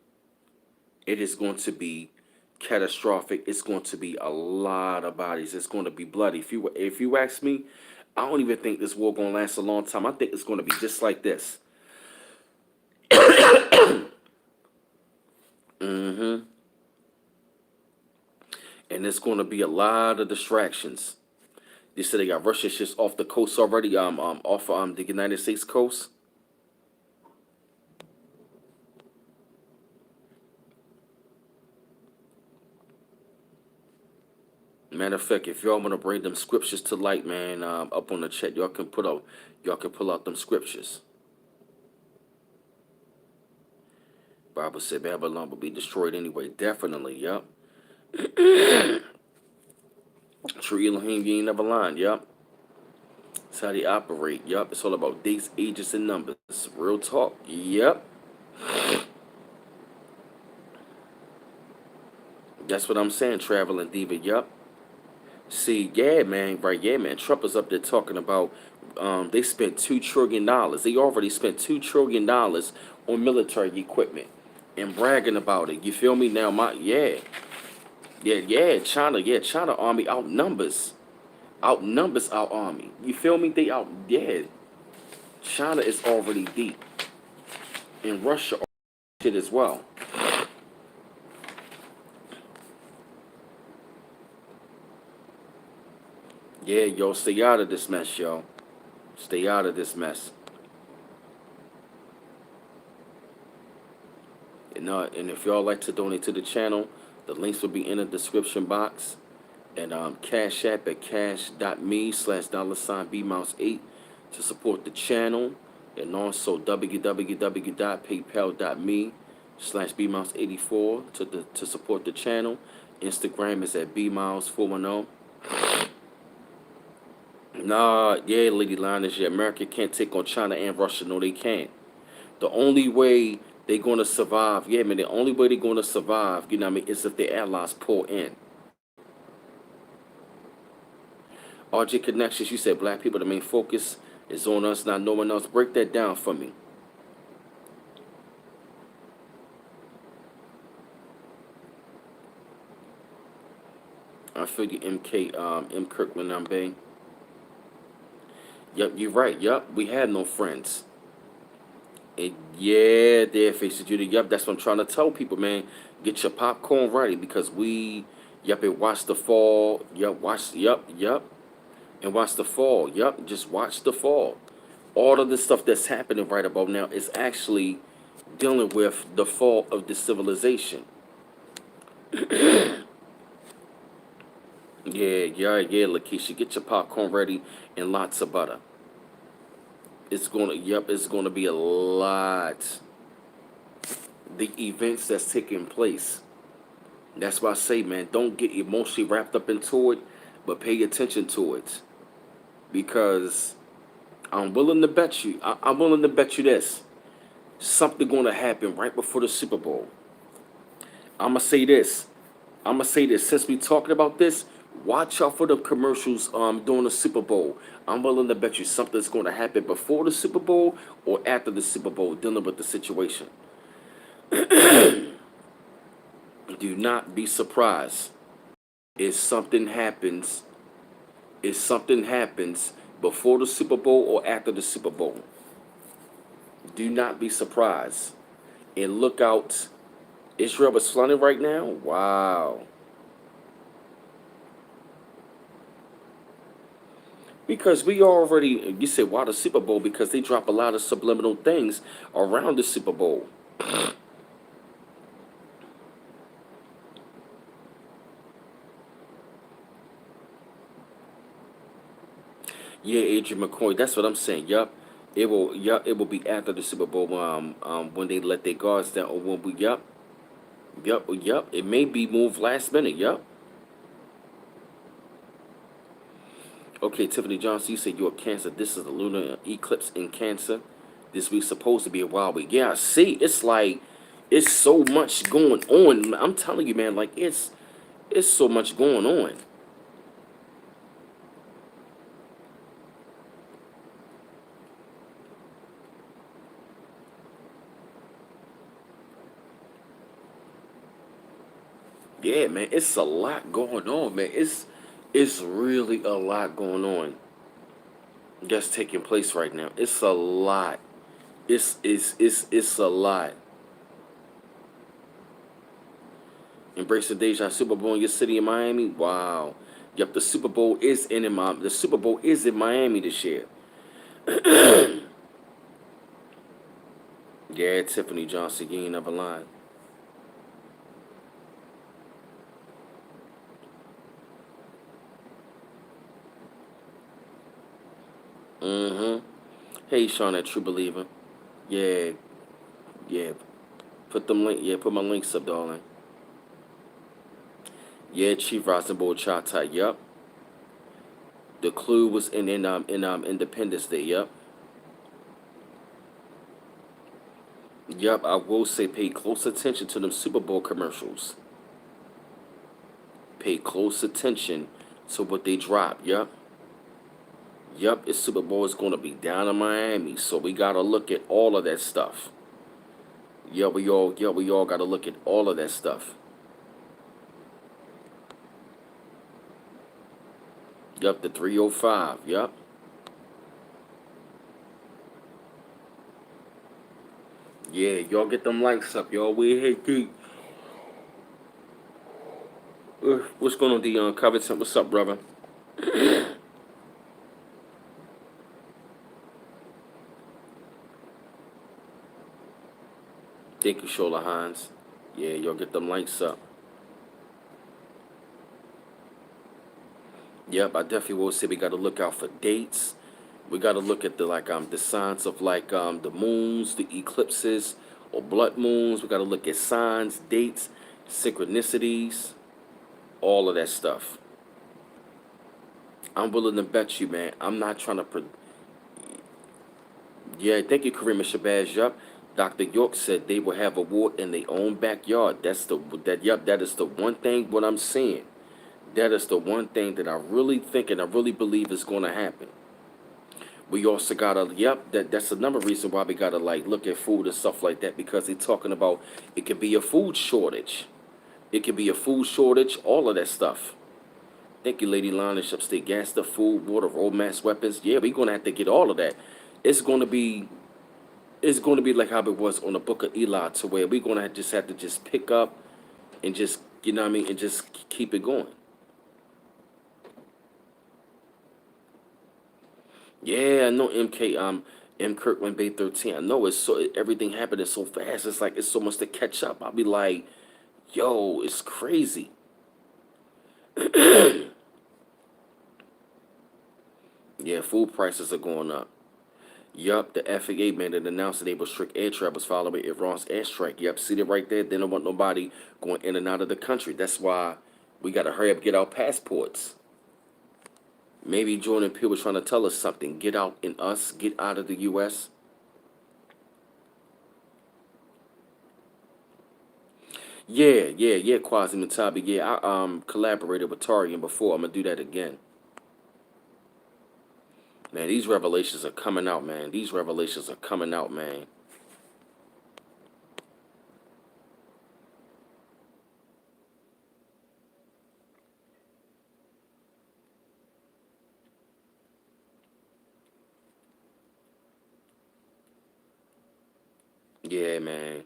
It is going to be catastrophic. It's going to be a lot of bodies. It's going to be bloody. If you ask me, I don't even think this war gonna last a long time. I think it's going to be just like this. Hmm. And it's going to be a lot of distractions. They said they got Russia ships off the coast already. Off the United States coast. Matter of fact, if y'all want to bring them scriptures to light, man, up on the chat, y'all can pull out them scriptures. Bible said Babylon will be destroyed anyway. Definitely, yup. True Elohim, you ain't never lying, yup. That's how they operate. Yup. It's all about dates, ages, and numbers. Real talk. Yup. That's what I'm saying, traveling diva. Yup. See, yeah, man, right, yeah, man. Trump is up there talking about they spent $2 trillion. They already spent $2 trillion on military equipment and bragging about it. You feel me? Now, yeah, China army outnumbers our army. You feel me? China is already deep, and Russia shit as well. Yeah, yo, stay out of this mess, yo. Stay out of this mess. And if y'all like to donate to the channel, the links will be in the description box. And Cash App at cash.me/$bmouse8 to support the channel. And also www.paypal.me/bmouse84 to support the channel. Instagram is at bmouse410. Nah, yeah, Lady Linus, yeah, America can't take on China and Russia. No, they can't. The only way they're gonna survive, yeah, man, the only way they're gonna survive, you know what I mean, is if their allies pull in. RJ Connections, you said black people, the main focus is on us, not no one else. Break that down for me. I feel you, M. Kirkman, I'm Bay. Yep, you're right. Yep, we had no friends. And yeah, there, Faces Judy. Yep, that's what I'm trying to tell people, man. Get your popcorn ready because yep, and watch the fall. Yep, and watch the fall. Yep, just watch the fall. All of the stuff that's happening right about now is actually dealing with the fall of the civilization. Yeah, Lakeisha, get your popcorn ready and lots of butter. It's gonna be a lot. The events that's taking place. That's why I say, man, don't get emotionally wrapped up into it, but pay attention to it. Because I'm willing to bet you, I'm willing to bet you this. Something gonna happen right before the Super Bowl. I'ma say this. I'ma say this. Since we talking about this, watch out for the commercials during the Super Bowl. I'm willing to bet you something's gonna happen before the Super Bowl or after the Super Bowl dealing with the situation. Do not be surprised if something happens before the Super Bowl or after the Super Bowl. Do not be surprised. And look out. Israel is flooding right now? Wow. Because we already, you said, why the Super Bowl? Because they drop a lot of subliminal things around the Super Bowl. Yeah, Adrian McCoy. That's what I'm saying. Yup. It will be after the Super Bowl when they let their guards down or when we yup. It may be moved last minute, yup. Okay, Tiffany Johnson, you said you're a Cancer. This is the lunar eclipse in Cancer. This week's supposed to be a wild week. Yeah, see, it's like it's so much going on. I'm telling you, man, like it's so much going on. Yeah, man, it's a lot going on, man. It's really a lot going on that's taking place right now. It's a lot. It's a lot. Embrace the Deja Super Bowl in your city in Miami. Wow. Yep, the Super Bowl is in Miami this year. Yeah, Tiffany Johnson, you ain't never lying. Mm-hmm. Hey, Sean, that true believer. Yeah, yeah. Put my links up, darling. Yeah, Chief Rosenborg Chatai. Yup. The clue was in Independence Day. Yep. Yep. I will say pay close attention to them Super Bowl commercials. Pay close attention to what they drop. Yep. Yep. The Super Bowl is gonna be down in Miami, so we gotta look at all of that stuff. Yeah, we all gotta look at all of that stuff. Yep, the 305. Yep. Yeah, y'all get them likes up, y'all. We hate deep. What's going on, Dion Covington? What's up, brother? Thank you, Shola Hines. Yeah, y'all get them likes up. Yep, I definitely will say we got to look out for dates. We got to look at the signs of the moons, the eclipses, or blood moons. We got to look at signs, dates, synchronicities, all of that stuff. I'm willing to bet you, man. I'm not trying to. Yeah, thank you, Karima Shabazz. Yup. Dr. York said they will have a war in their own backyard. That is the one thing what I'm seeing. That is the one thing that I really think and I really believe is gonna happen. We also gotta that's another reason why we gotta look at food and stuff like that because they're talking about it could be a food shortage. It could be a food shortage, all of that stuff. Thank you, Lady Lanish, upstate gas, the food, water, romance, weapons. Yeah, we're gonna have to get all of that. It's gonna be it's gonna be like how it was on the Book of Eli, to where we're gonna just have to just pick up and just what I mean, and just keep it going. Yeah, I know MK M Kirkland Bay 13. I know it's so everything happening so fast. It's like it's so much to catch up. I'll be like, yo, it's crazy. Yeah, food prices are going up. Yup, the FAA made an announcement they will restrict air travels following Iran's airstrike. Yup, see that right there? They don't want nobody going in and out of the country. That's why we gotta hurry up, get our passports. Maybe Jordan Peele was trying to tell us something. Get out in us, get out of the U.S. Yeah, Quasi Mutabi. Yeah, I collaborated with Tarian before. I'm gonna do that again. Man, these revelations are coming out, man. These revelations are coming out, man. Yeah, man.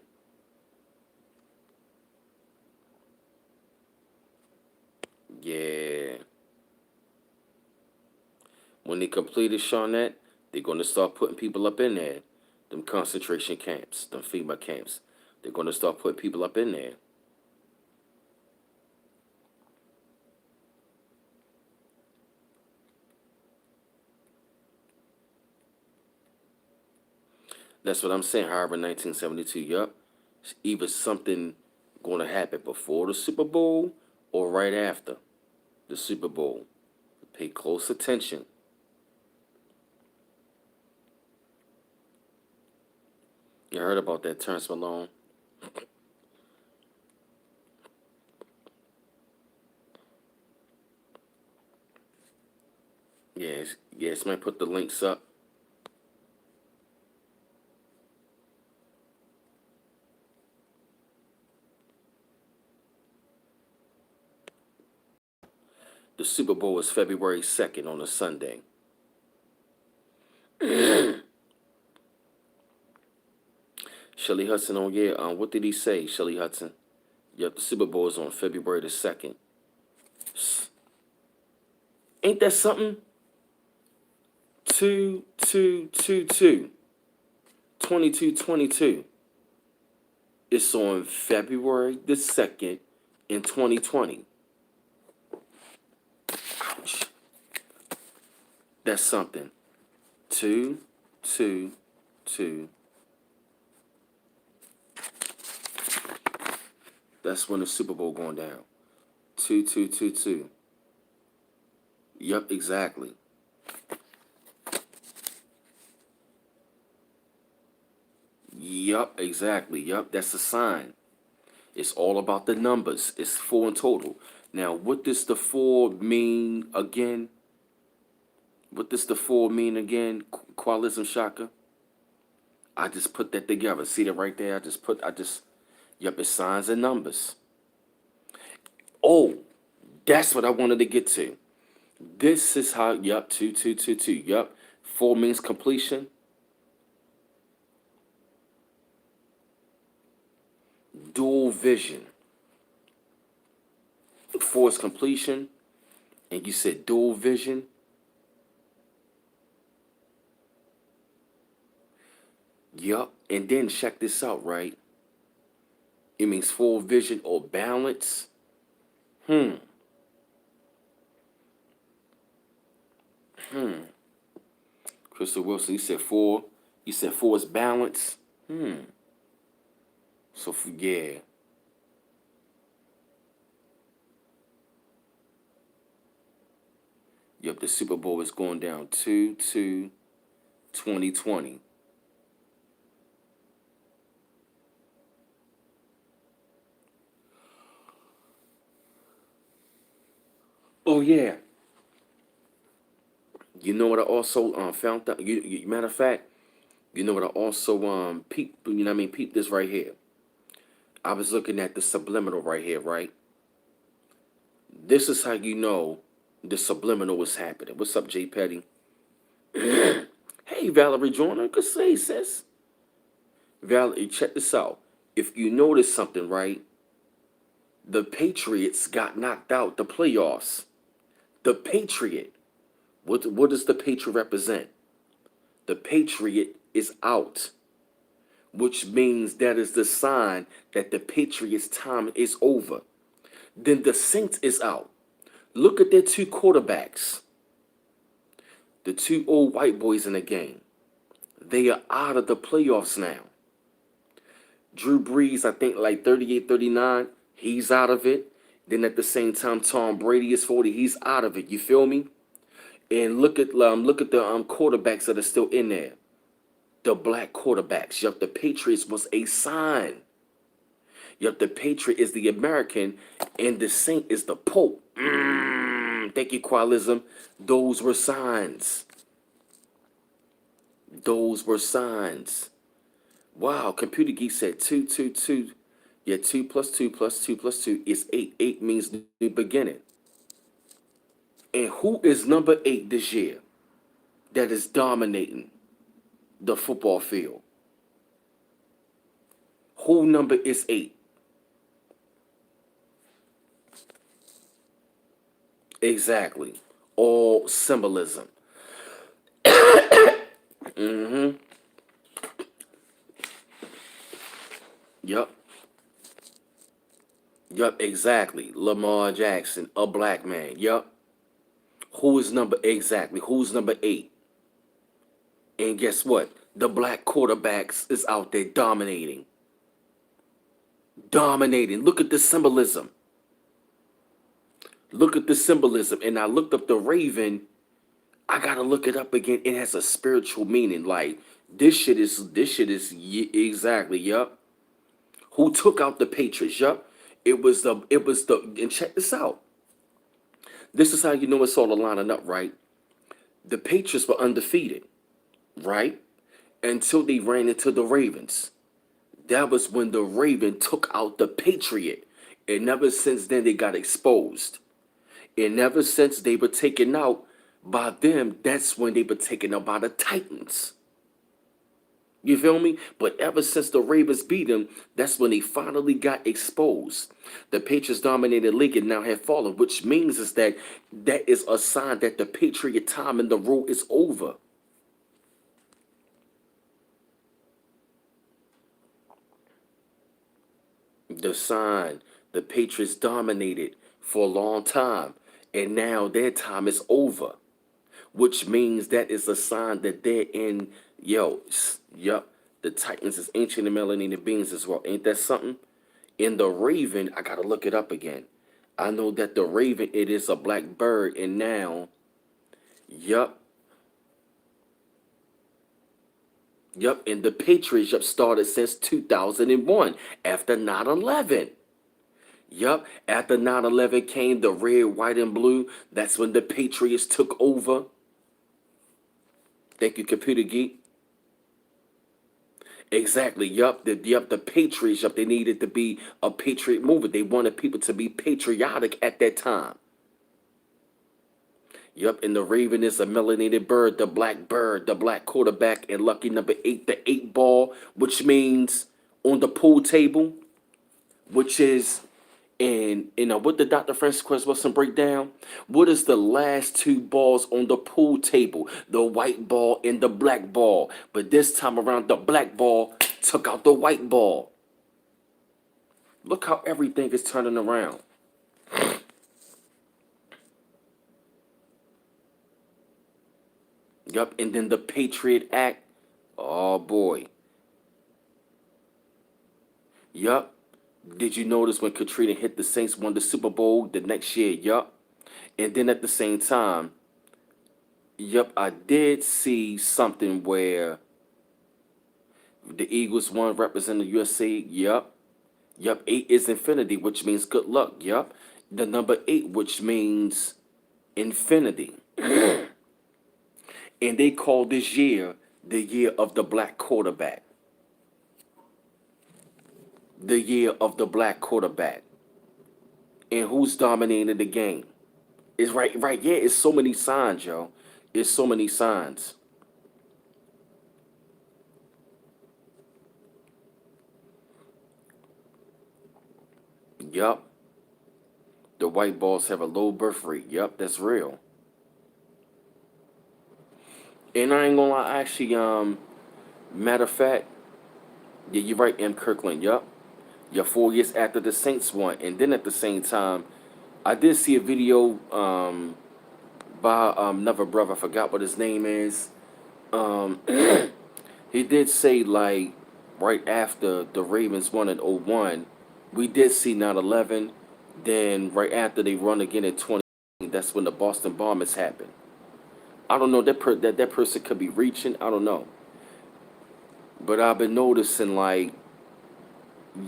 Yeah. When they complete it, Shawnette, they're gonna start putting people up in there. Them concentration camps, them FEMA camps. They're gonna start putting people up in there. That's what I'm saying. However, 1972, yup. It's either something gonna happen before the Super Bowl or right after the Super Bowl. Pay close attention. You heard about that, Terrence Malone? Yes, man. Put the links up. The Super Bowl is February 2nd on a Sunday. Shelly Hudson on yeah. What did he say, Shelly Hudson? Yep, the Super Bowl is on February the 2nd. Ain't that something? 2222. 2222. It's on February the 2nd in 2020. Ouch. That's something. 222. That's when the Super Bowl going down. 2222. Yep, exactly. Yup, exactly. Yup, that's a sign. It's all about the numbers. It's four in total. Now, what does the four mean again? What does the four mean again? Qualism Shaka? I just put that together. See that right there? Yup, it's signs and numbers. Oh, that's what I wanted to get to. This is how, yup, two, two, two, two. Yup, four means completion. Dual vision. Four is completion. And you said dual vision. Yup. And then check this out, right? It means full vision or balance. Hmm. Crystal Wilson, you said four. You said four is balance. Hmm. So yeah. Yep, the Super Bowl is going down 2-2-2020. Oh yeah. You know what I also found out? Matter of fact, you know what I also peep. You know what I mean? Peep this right here. I was looking at the subliminal right here, right? This is how you know the subliminal is happening. What's up, J Petty? Hey, Valerie Joyner. Good say, sis. Valerie, check this out. If you notice something, right? The Patriots got knocked out the playoffs. The Patriot. What does the Patriot represent? The Patriot is out, which means that is the sign that the Patriots' time is over. Then the Saints is out. Look at their two quarterbacks, the two old white boys in the game. They are out of the playoffs now. Drew Brees, I think like 38, 39, he's out of it. Then at the same time, Tom Brady is 40, he's out of it. You feel me? And look at the quarterbacks that are still in there. The black quarterbacks. Yup, the Patriots was a sign. Yup, the Patriot is the American, and the Saint is the Pope. Thank you, Qualism. Those were signs. Those were signs. Wow, Computer Geek said 222. Yeah, 2 plus 2 plus 2 plus 2 is 8. 8 means new beginning. And who is number 8 this year that is dominating the football field? Who number is 8? Exactly. All symbolism. Mm-hmm. Yup. Yup, exactly. Lamar Jackson, a black man. Yup. Who is number exactly? Who's number 8? And guess what? The black quarterbacks is out there dominating. Dominating. Look at the symbolism. Look at the symbolism. And I looked up the Raven. I gotta look it up again. It has a spiritual meaning. Like exactly. Yup. Who took out the Patriots? Yup. It was the and check this out. This is how you know it's all lining up, right? The Patriots were undefeated, right? Until they ran into the Ravens. That was when the Raven took out the Patriot. And ever since then they got exposed. And ever since they were taken out by them, that's when they were taken out by the Titans. You feel me? But ever since the Ravens beat them, that's when they finally got exposed. The Patriots dominated the league and now have fallen, which means is that is a sign that the Patriot time in the rule is over. The sign, the Patriots dominated for a long time, and now their time is over, which means that is a sign that they're in. Yup, the Titans is ancient and melanated beings as well. Ain't that something? In the Raven, I gotta look it up again. I know that the Raven, it is a black bird, and now, yup, Yep, and the Patriots started since 2001 after 9/11. Yup, after 9/11 came the red, white, and blue. That's when the Patriots took over. Thank you, Computer Geek. Exactly. The Patriots. Yup, they needed to be a patriot movement. They wanted people to be patriotic at that time. Yup, and the Raven is a melanated bird, the black quarterback, and lucky number 8, the 8 ball, which means on the pool table, which is and what did Dr. Francis Quest Wilson break down? What is the last two balls on the pool table? The white ball and the black ball. But this time around, the black ball took out the white ball. Look how everything is turning around. Yup, and then the Patriot Act. Oh boy. Yup. Did you notice when Katrina hit the Saints won the Super Bowl the next year? Yup. And then at the same time, yup, I did see something where the Eagles won representing the USA. Yup. Yup. 8 is infinity, which means good luck. Yup. The number 8, which means infinity. And they call this year the year of the black quarterback. The year of the black quarterback. And who's dominating the game? It's right. Yeah, it's so many signs, yo. It's so many signs. Yup. The white balls have a low birth rate. Yup, that's real. And I ain't gonna lie, actually, matter of fact, yeah, you're right, M. Kirkland. Yup. Yeah, 4 years after the Saints won. And then at the same time, I did see a video by another brother, I forgot what his name is. Um he did say like right after the Ravens won in '01, we did see 9/11. Then right after they run again in 20, that's when the Boston bombers happened. I don't know that person could be reaching. I don't know, but I've been noticing like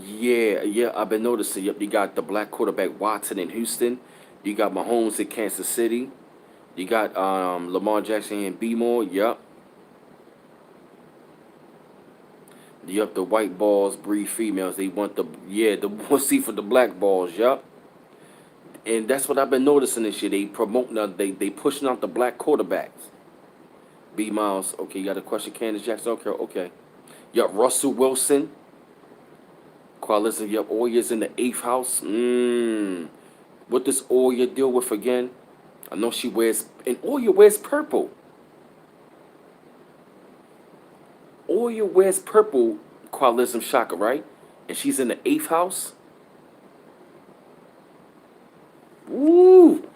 yeah, I've been noticing. Yep, you got the black quarterback Watson in Houston. You got Mahomes in Kansas City. You got Lamar Jackson in B-more. Yep. Yep, the white balls breed females. They want the the one see for the black balls. Yep. And that's what I've been noticing this year. They promote now. They pushing out the black quarterbacks. B Miles. Okay, you got a question, Candace Jackson. Okay, okay. Yep, Russell Wilson. Qualism. Yep, Oya's in the 8th house. What does Oya deal with again? I know she wears and Oya wears purple. Oya wears purple. Qualism Shaka, right? And she's in the 8th house. Woo!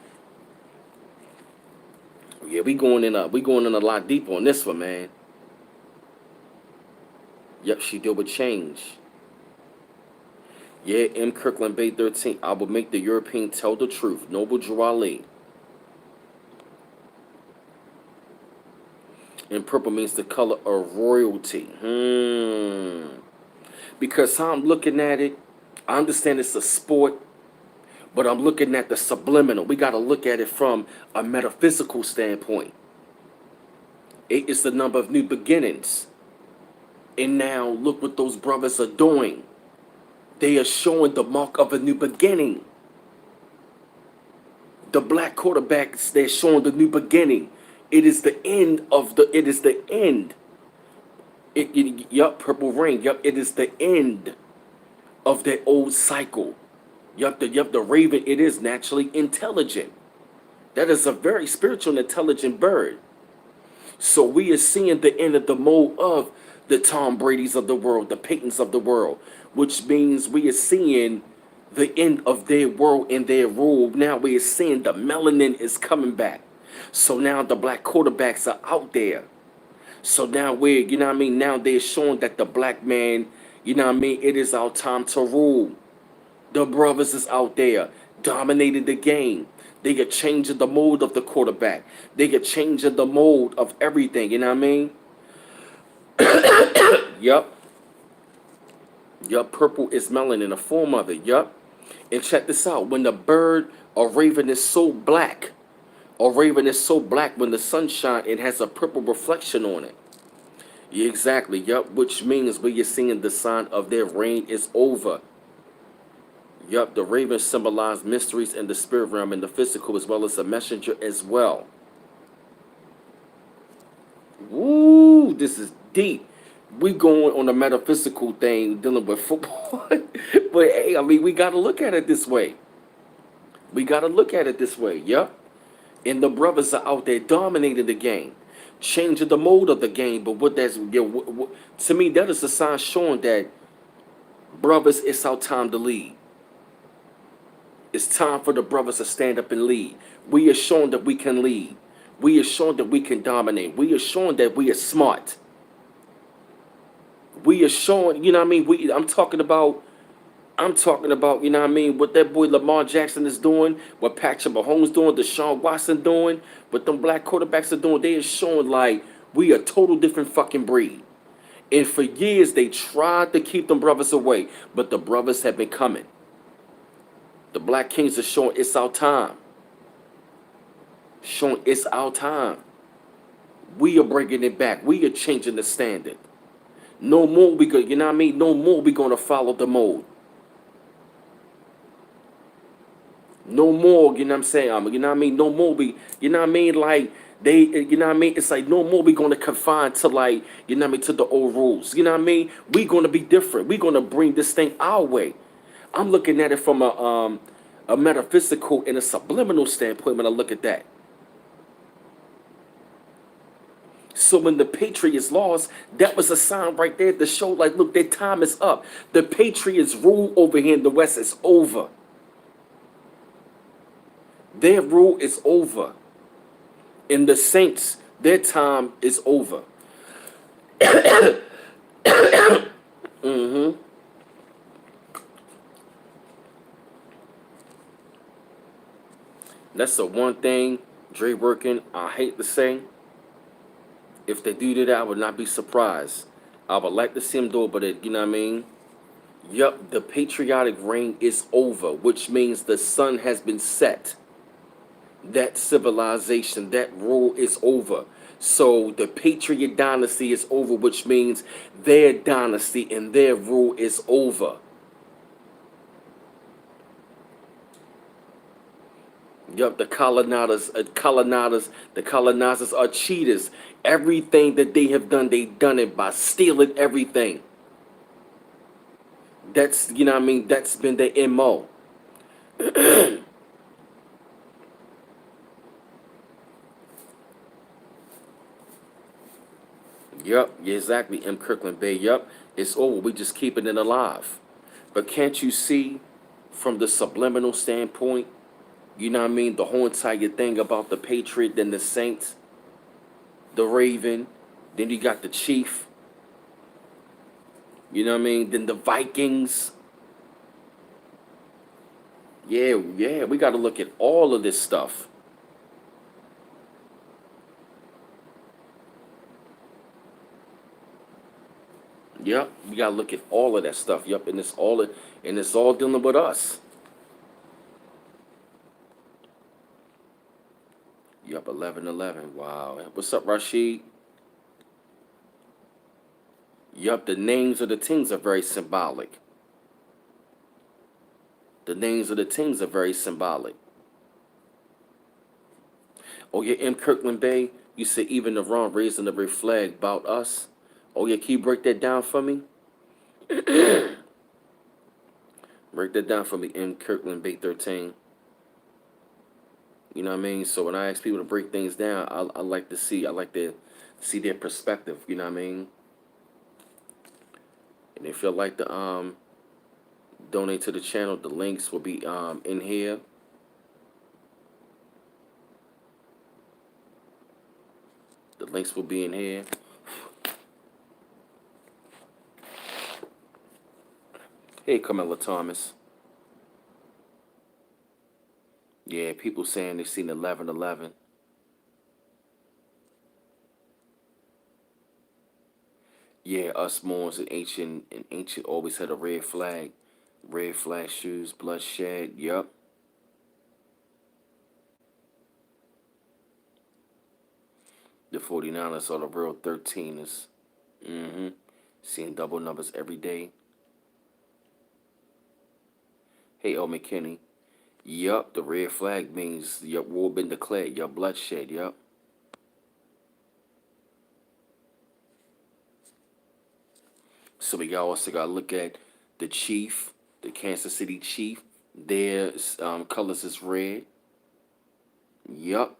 Yeah, we going in a lot deeper on this one, man. Yep, she deal with change. Yeah, M. Kirkland Bay 13. I will make the European tell the truth. Noble Drew Ali. And purple means the color of royalty. Because how I'm looking at it, I understand it's a sport, but I'm looking at the subliminal. We got to look at it from a metaphysical standpoint. 8 is the number of new beginnings. And now look what those brothers are doing. They are showing the mark of a new beginning. The black quarterbacks, they're showing the new beginning. It is the end of the, it is the end. Yup, purple ring. Yup, it is the end of that old cycle. The raven, it is naturally intelligent. That is a very spiritual and intelligent bird. So we are seeing the end of the mold of the Tom Brady's of the world, the Peytons of the world, which means we are seeing the end of their world and their rule. Now we are seeing the melanin is coming back. So now the black quarterbacks are out there. So now we're, you know what I mean? Now they're showing that the black man, you know what I mean? It is our time to rule. The brothers is out there dominating the game. They are changing the mold of the quarterback. They are changing the mold of everything. You know what I mean? Yup. Yup. Purple is melanin, a form of it. Yup. And check this out. When the bird or raven is so black, or raven is so black when the sun shines, it has a purple reflection on it. Yeah, exactly. Yup. Which means when you're seeing the sign of their reign is over. Yup. The raven symbolized mysteries in the spirit realm and the physical, as well as a messenger as well. Woo, this is deep. We going on a metaphysical thing dealing with football. But hey, I mean, we got to look at it this way. We got to look at it this way. Yup. And the brothers are out there dominating the game, changing the mode of the game. But what that's, to me, that is a sign showing that, brothers, it's our time to lead. It's time for the brothers to stand up and lead. We are showing that we can lead. We are showing that we can dominate. We are showing that we are smart. We are showing, you know what I mean? I'm talking about, you know what I mean, what that boy Lamar Jackson is doing, what Patrick Mahomes doing, Deshaun Watson doing, what them black quarterbacks are doing. They are showing like we a total different fucking breed. And for years they tried to keep them brothers away, but the brothers have been coming. The Black Kings are showing it's our time. Showing it's our time. We are bringing it back. We are changing the standard. No more we go, you know what I mean? No more we gonna follow the mode. No more, you know what I'm saying? You know what I mean? No more we, you know what I mean? Like they, you know what I mean? It's like no more we gonna confine to like, you know what I mean, to the old rules. You know what I mean? We gonna be different. We gonna bring this thing our way. I'm looking at it from a metaphysical and a subliminal standpoint when I look at that. So when the Patriots lost, that was a sign right there to show, like, look, their time is up. The Patriots rule over here in the West is over. Their rule is over. And the Saints, their time is over. Mm-hmm. That's the one thing Dre working, I hate to say. If they do that, I would not be surprised. I would like to see him do it, but you know what I mean? Yup, the patriotic reign is over, which means the sun has been set. That civilization, that rule is over. So the Patriot dynasty is over, which means their dynasty and their rule is over. Yup, the colonizers are cheaters. Everything that they have done, they done it by stealing everything. That's, you know what I mean, that's been their MO. Yup, yeah, exactly. M. Kirkland Bay. Yup, it's over. We just keeping it alive. But can't you see from the subliminal standpoint, you know what I mean, the whole entire thing about the Patriot, then the Saints, the Raven, then you got the Chief, you know what I mean, then the Vikings. Yeah, yeah, we got to look at all of this stuff. Yep, we got to look at all of that stuff. Yep, and it's all dealing with us. Yep, 11:11. Wow. What's up, Rashid? Yup, the names of the teams are very symbolic. The names of the teams are very symbolic. Oh yeah, M. Kirkland Bay, you said even the wrong raising the red flag about us. Oh yeah, can you break that down for me? Break that down for me, M. Kirkland Bay 13. You know what I mean? So when I ask people to break things down, I like to see, I like to see their perspective. You know what I mean? And if you'd like to donate to the channel, the links will be in here. The links will be in here. Hey, Camilla Thomas. Yeah, people saying they've seen 11:11. Yeah, us Moors and ancient always had a red flag. Red flag shoes, bloodshed. Yup. The 49ers are the real 13ers. Mm-hmm. Seeing double numbers every day. Hey, El McKinney. Yup, the red flag means your war been declared. Your bloodshed. Yup. So we also got to look at the Chief, the Kansas City Chief. Their colors is red. Yup.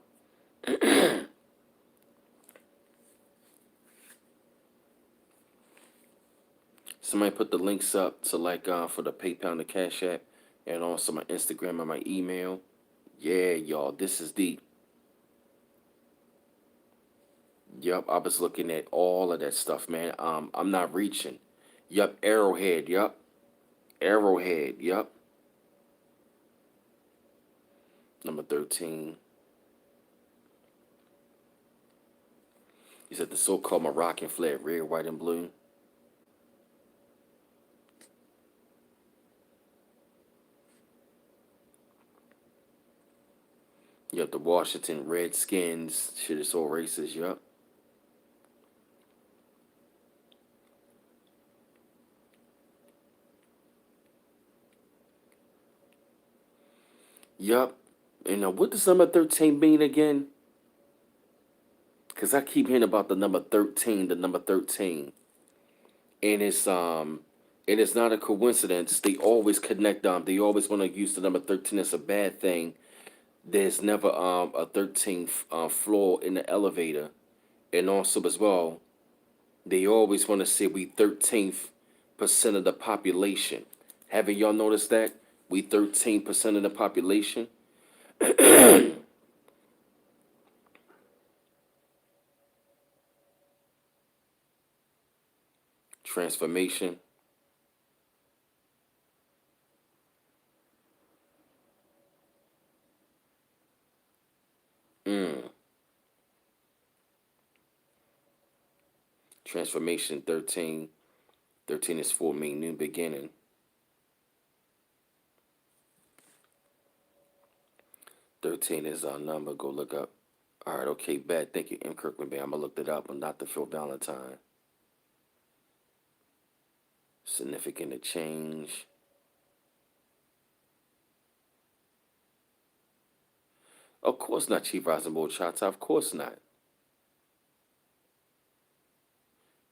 Somebody put the links up to for the PayPal and the Cash App, and also my Instagram and my email. Yeah, y'all, this is deep. Yup, I was looking at all of that stuff, man. I'm not reaching. Yup, Arrowhead. Yup, Arrowhead. Yup, number 13. He said the so-called Moroccan flag, red, white, and blue. Yup, the Washington Redskins. Shit is so racist. Yup. Yup. And what does number 13 mean again? Because I keep hearing about the number 13, the number 13. And it's not a coincidence. They always connect they always want to use the number 13 as a bad thing. There's never a 13th floor in the elevator. And also as well, they always want to say we 13th% of the population. Haven't y'all noticed that? We 13% of the population. Transformation. Mm. Transformation 13. 13 is for me, new beginning. 13 is our number. Go look up. All right, okay, bad. Thank you, M. Kirkman. I'm gonna look that up. I'm not the Phil Valentine. Significant to change. Of course not, Chief Rosenberg Chata. Of course not.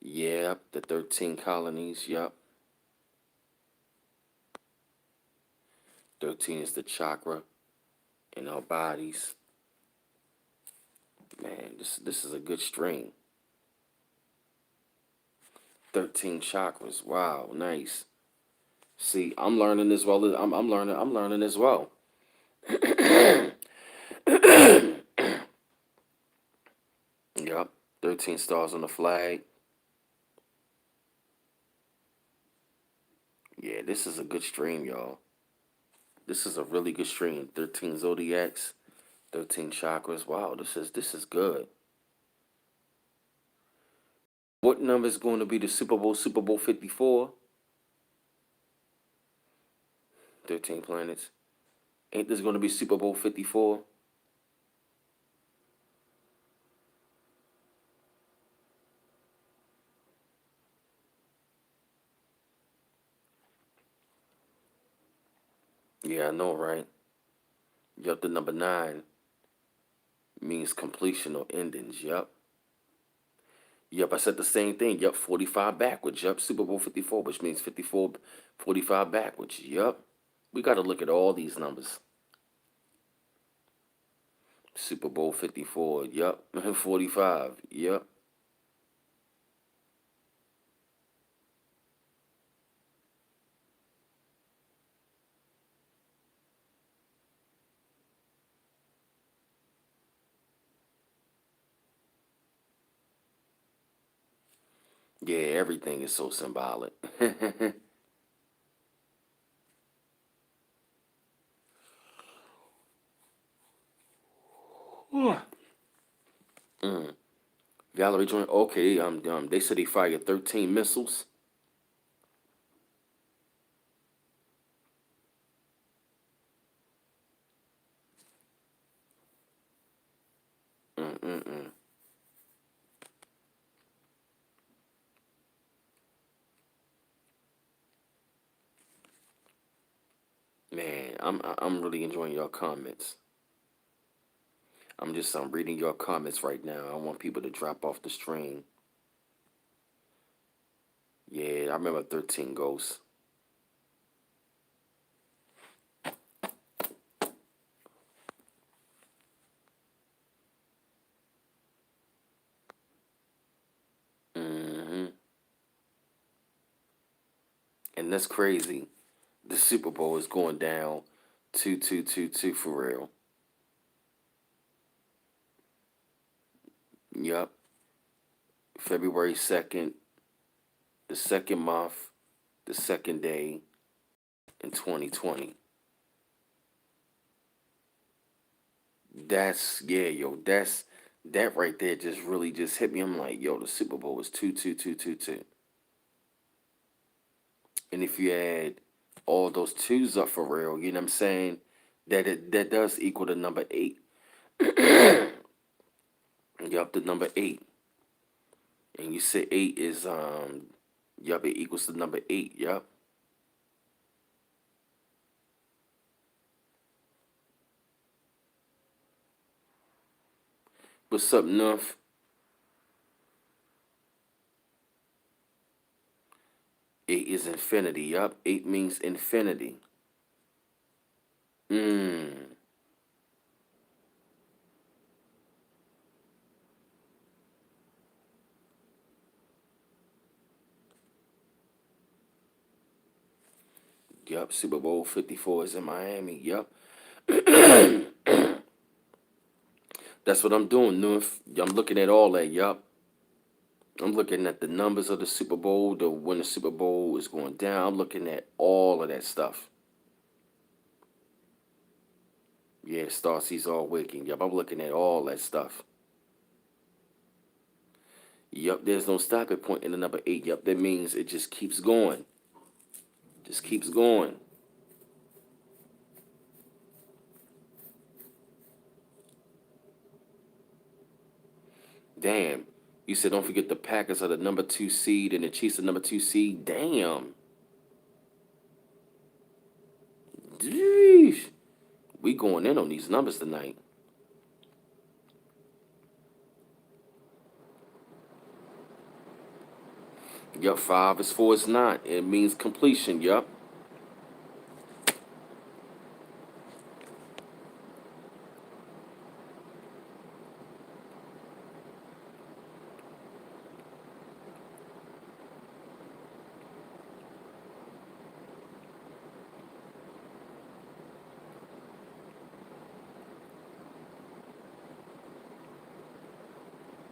Yep, the 13 colonies. Yep. 13 is the chakra in our bodies. Man, this is a good string. 13 chakras. Wow, nice. See, I'm learning as well. I'm learning as well. Yep. 13 stars on the flag. Yeah, this is a good stream, y'all. This is a really good stream. 13 zodiacs, 13 chakras. Wow, this is good. What number is going to be the Super Bowl? Super Bowl 54? 13 planets. Ain't this going to be Super Bowl 54? Yeah, I know, right? Yup, the number 9 means completion or endings. Yup. Yup, I said the same thing. Yup, 45 backwards. Yup, Super Bowl 54, which means 54, 45 backwards. Yup. We got to look at all these numbers. Super Bowl 54. Yup. 45. Yup. Yeah, everything is so symbolic. Valerie joined. Okay, they said he fired 13 missiles. Mm-mm-mm. Man, I'm really enjoying your comments. I'm reading your comments right now. I want people to drop off the stream. Yeah, I remember 13 Ghosts. Hmm. And that's crazy. The Super Bowl is going down 2-2-2-2 for real. Yup. February 2nd, the second month, the second day in 2020. That's yeah, yo. That right there just really just hit me. I'm like, yo, the Super Bowl is 2-2-2-2-2. And if you add all those twos up for real, you know what I'm saying? That does equal the number eight. Yup, the number eight. And you said eight is yup, it equals the number eight, yup. What's up, Nuff? Eight is infinity, yup. Eight means infinity. Mmm. Yup, Super Bowl 54 is in Miami, yup. That's what I'm doing, Nuff. I'm looking at all that, yup. I'm looking at the numbers of the Super Bowl, the when the Super Bowl is going down. I'm looking at all of that stuff. Yeah, Star sees all waking. Yup, I'm looking at all that stuff. Yup, there's no stopping point in the number eight. Yup, that means it just keeps going. Just keeps going. Damn. You said don't forget the Packers are the number two seed and the Chiefs are number two seed. Damn. Jeez. We going in on these numbers tonight. Yup, five is four is not. It means completion. Yup.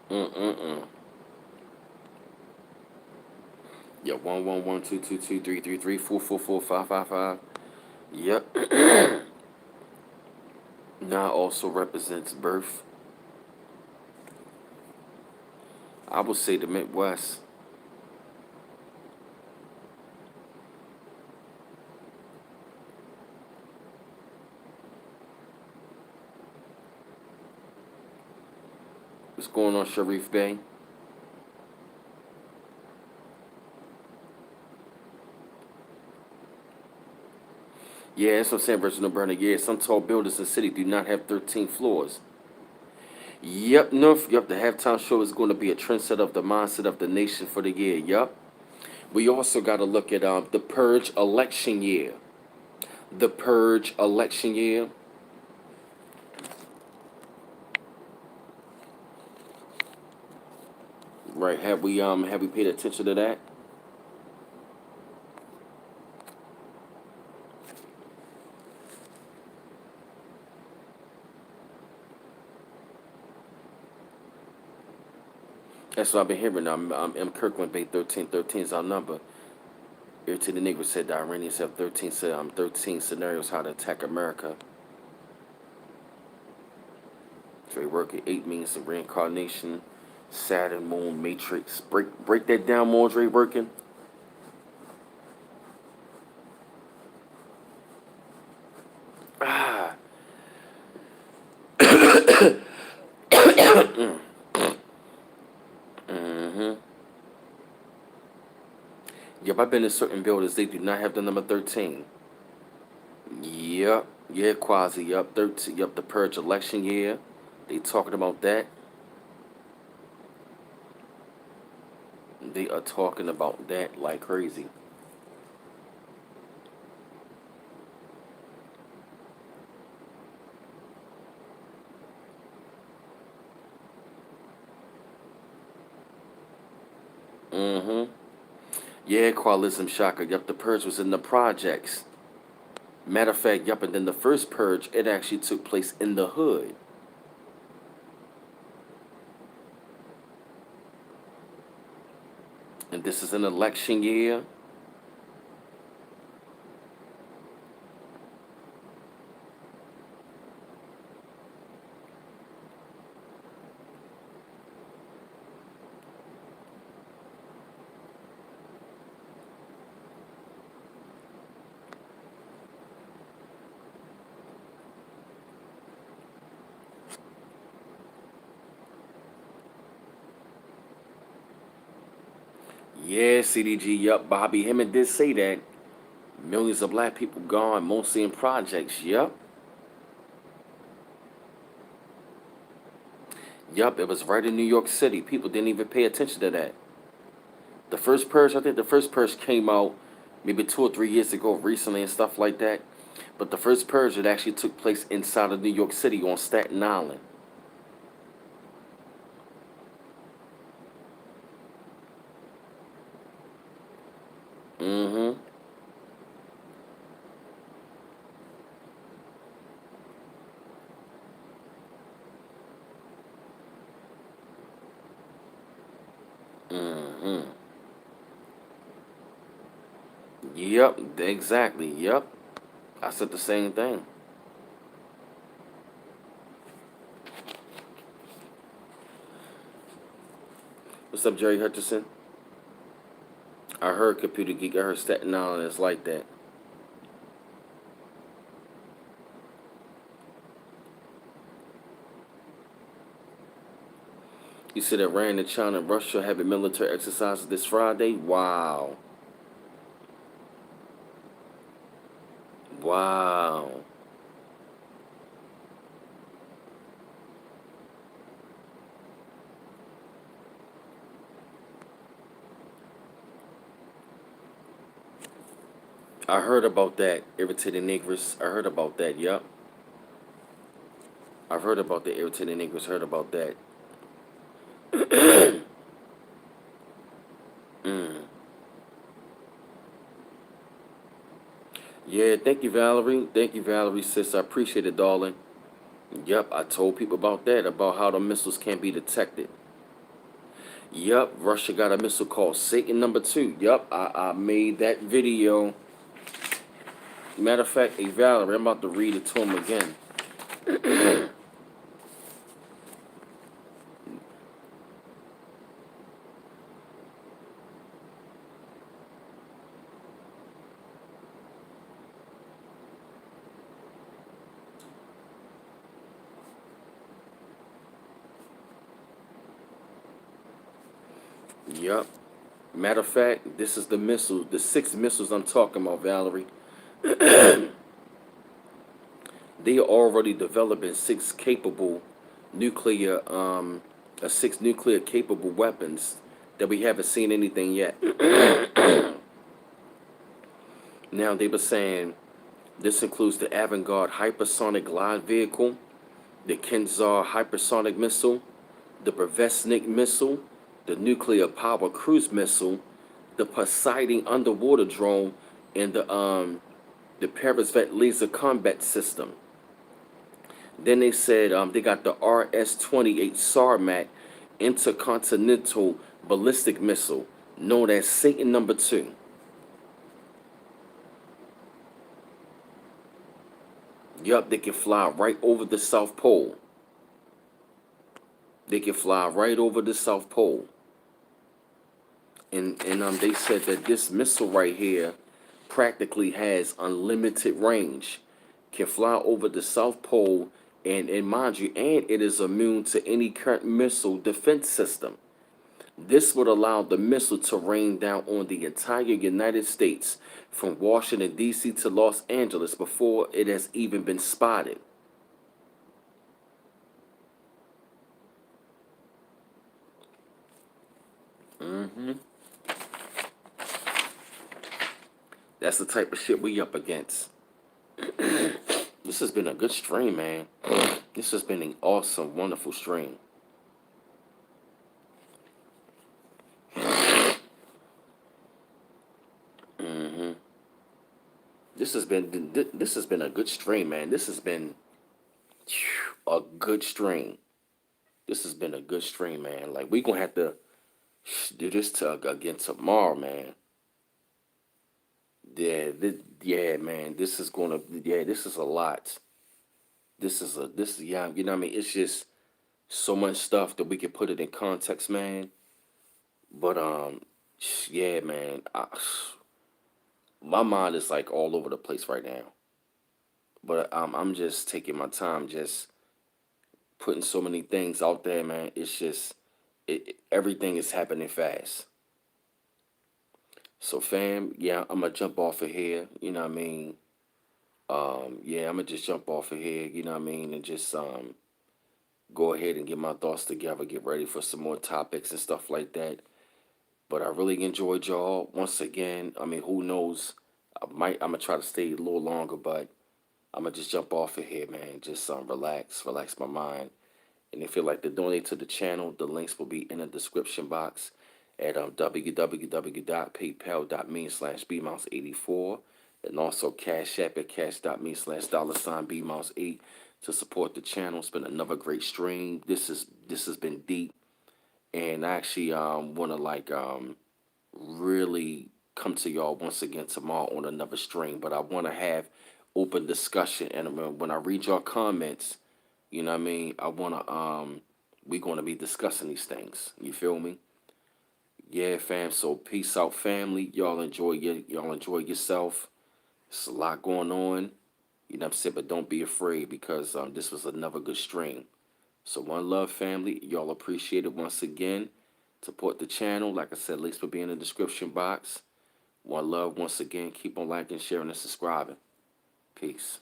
Mm-mm-mm. Yep, 1-1-1-2-2-2-3-3-3 4-4-4-5-5-5. Yep. Now also represents birth. I would say the Midwest. What's going on, Sharif Bey? Yeah, that's what I'm saying, Reginald Burner. Yeah, some tall buildings in the city do not have 13 floors. Yep, North. Yep, the halftime show is going to be a trendset of the mindset of the nation for the year. Yep. We also got to look at the Purge election year. The Purge election year. Right. Have we paid attention to that? That's what I've been hearing. M. Kirkland Bay 1313 is our number. Here to the neighbor said the Iranians have 13 scenarios how to attack America. Trey Worker 8 means the reincarnation. Saturn, moon, matrix. Break that down, Mondre working. Ah. Mm-hmm. Yep, I've been in certain buildings. They do not have the number 13. Yep. Yeah, quasi. Yep. 13. Yep. The purge election year. They talking about that. They are talking about that like crazy. Mm-hmm. Yeah, Qualism Shaka. Yep, the purge was in the projects. Matter of fact, yep, and then the first purge, it actually took place in the hood. And this is an election year. Yeah, CDG, yup, Bobby Hemmett did say that. Millions of black people gone, mostly in projects, yup. Yup, it was right in New York City. People didn't even pay attention to that. The first purge, I think the first purge came out maybe 2 or 3 years ago, recently and stuff like that. But the first purge, it actually took place inside of New York City on Staten Island. Mm-hmm. Mm-hmm. Yep, exactly. Yep. I said the same thing. What's up, Jerry Hutchison? I heard Computer Geek. I heard Staten Island is like that. You said Iran and China and Russia having military exercises this Friday? Wow. Wow. I heard about that, irritating niggers. I heard about that, yup. I've heard about the irritating niggers, heard about that. Mm. Yeah, thank you, Valerie. Thank you, Valerie, sis. I appreciate it, darling. Yup, I told people about that, about how the missiles can't be detected. Yup, Russia got a missile called Satan number 2. Yup, I made that video. Matter of fact, hey, Valerie, I'm about to read it to him again. Yup. Matter of fact, this is the missile, the 6 missiles I'm talking about, Valerie. They are already developing nuclear, 6 nuclear capable weapons that we haven't seen anything yet. Now they were saying this includes the Avangard hypersonic glide vehicle, the Kenzar hypersonic missile, the Prevestnik missile, the nuclear power cruise missile, the Poseidon underwater drone, and the Peresvet laser combat system. Then they said they got the RS-28 Sarmat intercontinental ballistic missile, known as Satan number 2. Yup, they can fly right over the South Pole. They can fly right over the South Pole. And they said that this missile right here practically has unlimited range, can fly over the South Pole, and mind you, and it is immune to any current missile defense system. This would allow the missile to rain down on the entire United States from Washington, D.C. to Los Angeles before it has even been spotted. That's the type of shit we up against. This has been a good stream, man. This has been an awesome, wonderful stream. This has been a good stream, man. This has been a good stream. This has been a good stream, man. Like we gonna have to do this again tomorrow, man. Yeah, man. This is gonna, yeah, this is a lot. Yeah, you know what I mean. It's just so much stuff that we can put it in context, man. But yeah, man. My mind is like all over the place right now. But I'm just taking my time, just putting so many things out there, man. It's just everything is happening fast. So fam, yeah, I'm gonna jump off of here. You know what I mean? Yeah, I'm gonna just jump off of here. You know what I mean? And just go ahead and get my thoughts together, get ready for some more topics and stuff like that. But I really enjoyed y'all once again. I mean, who knows? I'm gonna try to stay a little longer, but I'm gonna just jump off of here, man. Just relax my mind. And if you'd like to donate to the channel, the links will be in the description box at www.paypal.me/bmouse84, and also Cash App at cash.me/$bmouse8 to support the channel. It's been another great stream. This has been deep, and I actually want to like really come to y'all once again tomorrow on another stream. But I want to have open discussion, and when I read your comments, you know what I mean, I want to we're going to be discussing these things. You feel me? Yeah, fam. So peace out, family. Y'all enjoy yourself. There's a lot going on. You know what I'm saying? But don't be afraid, because this was another good stream. So one love, family. Y'all appreciate it once again. Support the channel. Like I said, links will be in the description box. One love once again. Keep on liking, sharing, and subscribing. Peace.